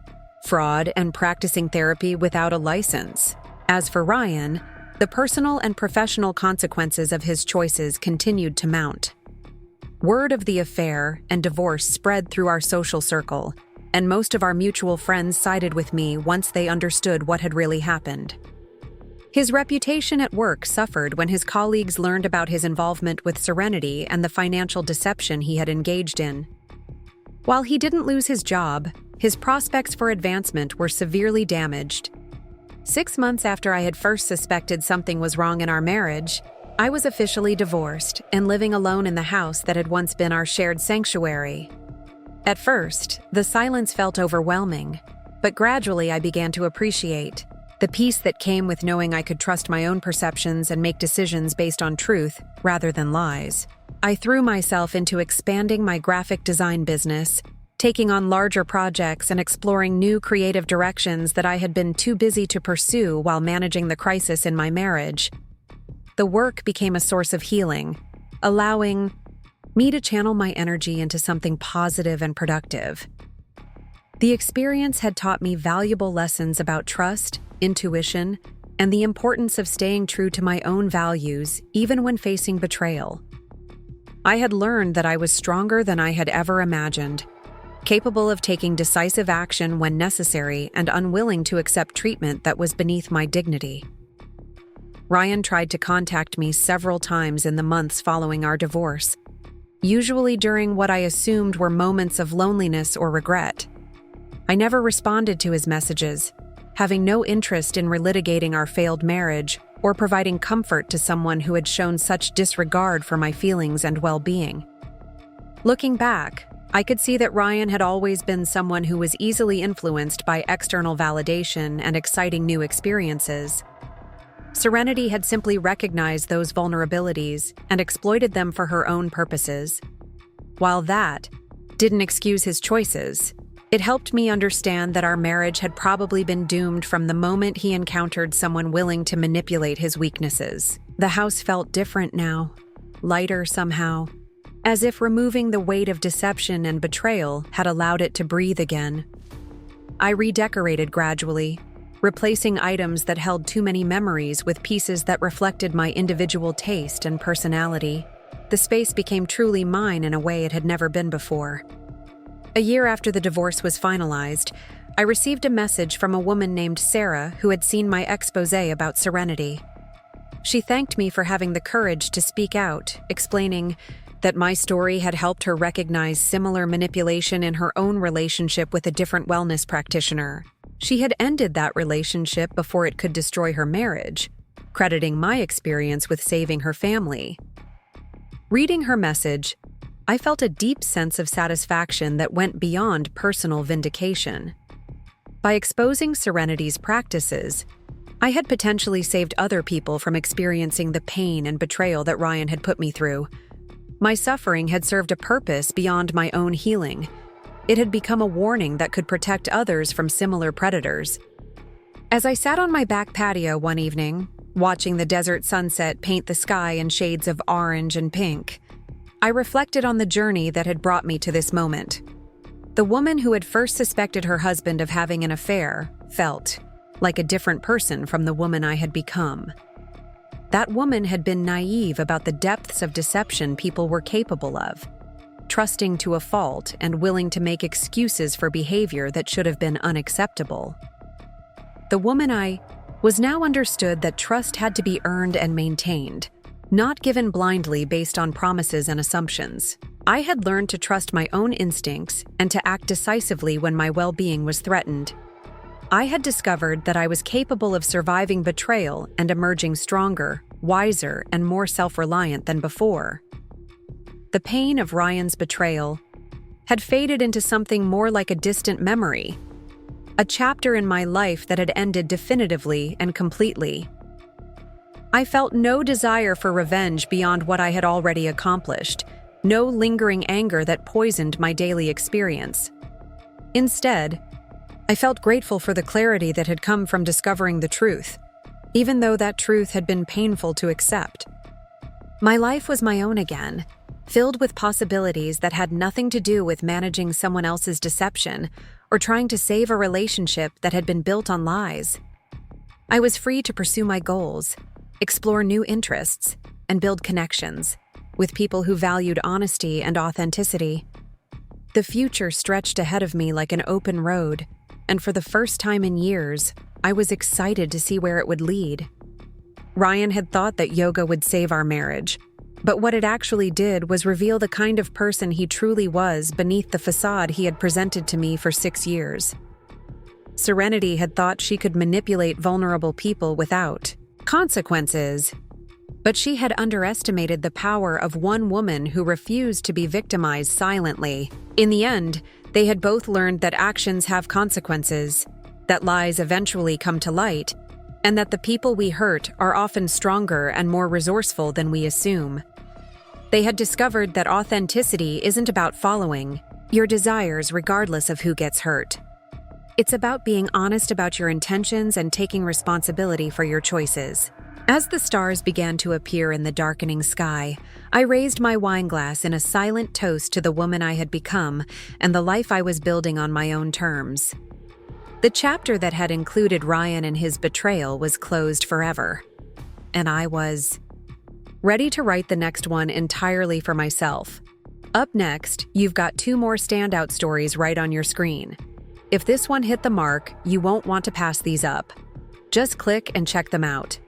fraud and practicing therapy without a license. As for Ryan, the personal and professional consequences of his choices continued to mount. Word of the affair and divorce spread through our social circle, and most of our mutual friends sided with me once they understood what had really happened. His reputation at work suffered when his colleagues learned about his involvement with Serenity and the financial deception he had engaged in. While he didn't lose his job, his prospects for advancement were severely damaged. 6 months after I had first suspected something was wrong in our marriage, I was officially divorced and living alone in the house that had once been our shared sanctuary. At first, the silence felt overwhelming, but gradually I began to appreciate the peace that came with knowing I could trust my own perceptions and make decisions based on truth rather than lies. I threw myself into expanding my graphic design business, taking on larger projects and exploring new creative directions that I had been too busy to pursue while managing the crisis in my marriage. The work became a source of healing, allowing me to channel my energy into something positive and productive. The experience had taught me valuable lessons about trust, intuition, and the importance of staying true to my own values even when facing betrayal. I had learned that I was stronger than I had ever imagined, capable of taking decisive action when necessary and unwilling to accept treatment that was beneath my dignity. Ryan tried to contact me several times in the months following our divorce, usually during what I assumed were moments of loneliness or regret. I never responded to his messages, having no interest in relitigating our failed marriage or providing comfort to someone who had shown such disregard for my feelings and well-being. Looking back, I could see that Ryan had always been someone who was easily influenced by external validation and exciting new experiences. Serenity had simply recognized those vulnerabilities and exploited them for her own purposes. While that didn't excuse his choices, it helped me understand that our marriage had probably been doomed from the moment he encountered someone willing to manipulate his weaknesses. The house felt different now, lighter somehow, as if removing the weight of deception and betrayal had allowed it to breathe again. I redecorated gradually, replacing items that held too many memories with pieces that reflected my individual taste and personality. The space became truly mine in a way it had never been before. A year after the divorce was finalized, I received a message from a woman named Sarah who had seen my exposé about Serenity. She thanked me for having the courage to speak out, explaining that my story had helped her recognize similar manipulation in her own relationship with a different wellness practitioner. She had ended that relationship before it could destroy her marriage, crediting my experience with saving her family. Reading her message, I felt a deep sense of satisfaction that went beyond personal vindication. By exposing Serenity's practices, I had potentially saved other people from experiencing the pain and betrayal that Ryan had put me through. My suffering had served a purpose beyond my own healing. It had become a warning that could protect others from similar predators. As I sat on my back patio one evening, watching the desert sunset paint the sky in shades of orange and pink, I reflected on the journey that had brought me to this moment. The woman who had first suspected her husband of having an affair felt like a different person from the woman I had become. That woman had been naive about the depths of deception people were capable of, trusting to a fault and willing to make excuses for behavior that should have been unacceptable. The woman I was now understood that trust had to be earned and maintained, not given blindly based on promises and assumptions. I had learned to trust my own instincts and to act decisively when my well-being was threatened. I had discovered that I was capable of surviving betrayal and emerging stronger, wiser, and more self-reliant than before. The pain of Ryan's betrayal had faded into something more like a distant memory, a chapter in my life that had ended definitively and completely. I felt no desire for revenge beyond what I had already accomplished, no lingering anger that poisoned my daily experience. Instead, I felt grateful for the clarity that had come from discovering the truth, even though that truth had been painful to accept. My life was my own again, filled with possibilities that had nothing to do with managing someone else's deception or trying to save a relationship that had been built on lies. I was free to pursue my goals, explore new interests, and build connections with people who valued honesty and authenticity. The future stretched ahead of me like an open road, and for the first time in years, I was excited to see where it would lead. Ryan had thought that yoga would save our marriage, but what it actually did was reveal the kind of person he truly was beneath the facade he had presented to me for 6 years. Serenity had thought she could manipulate vulnerable people without consequences, but she had underestimated the power of one woman who refused to be victimized silently. In the end, they had both learned that actions have consequences, that lies eventually come to light, and that the people we hurt are often stronger and more resourceful than we assume. They had discovered that authenticity isn't about following your desires regardless of who gets hurt. It's about being honest about your intentions and taking responsibility for your choices. As the stars began to appear in the darkening sky, I raised my wine glass in a silent toast to the woman I had become and the life I was building on my own terms. The chapter that had included Ryan and his betrayal was closed forever, and I was ready to write the next one entirely for myself. Up next, you've got 2 more standout stories right on your screen. If this one hit the mark, you won't want to pass these up. Just click and check them out.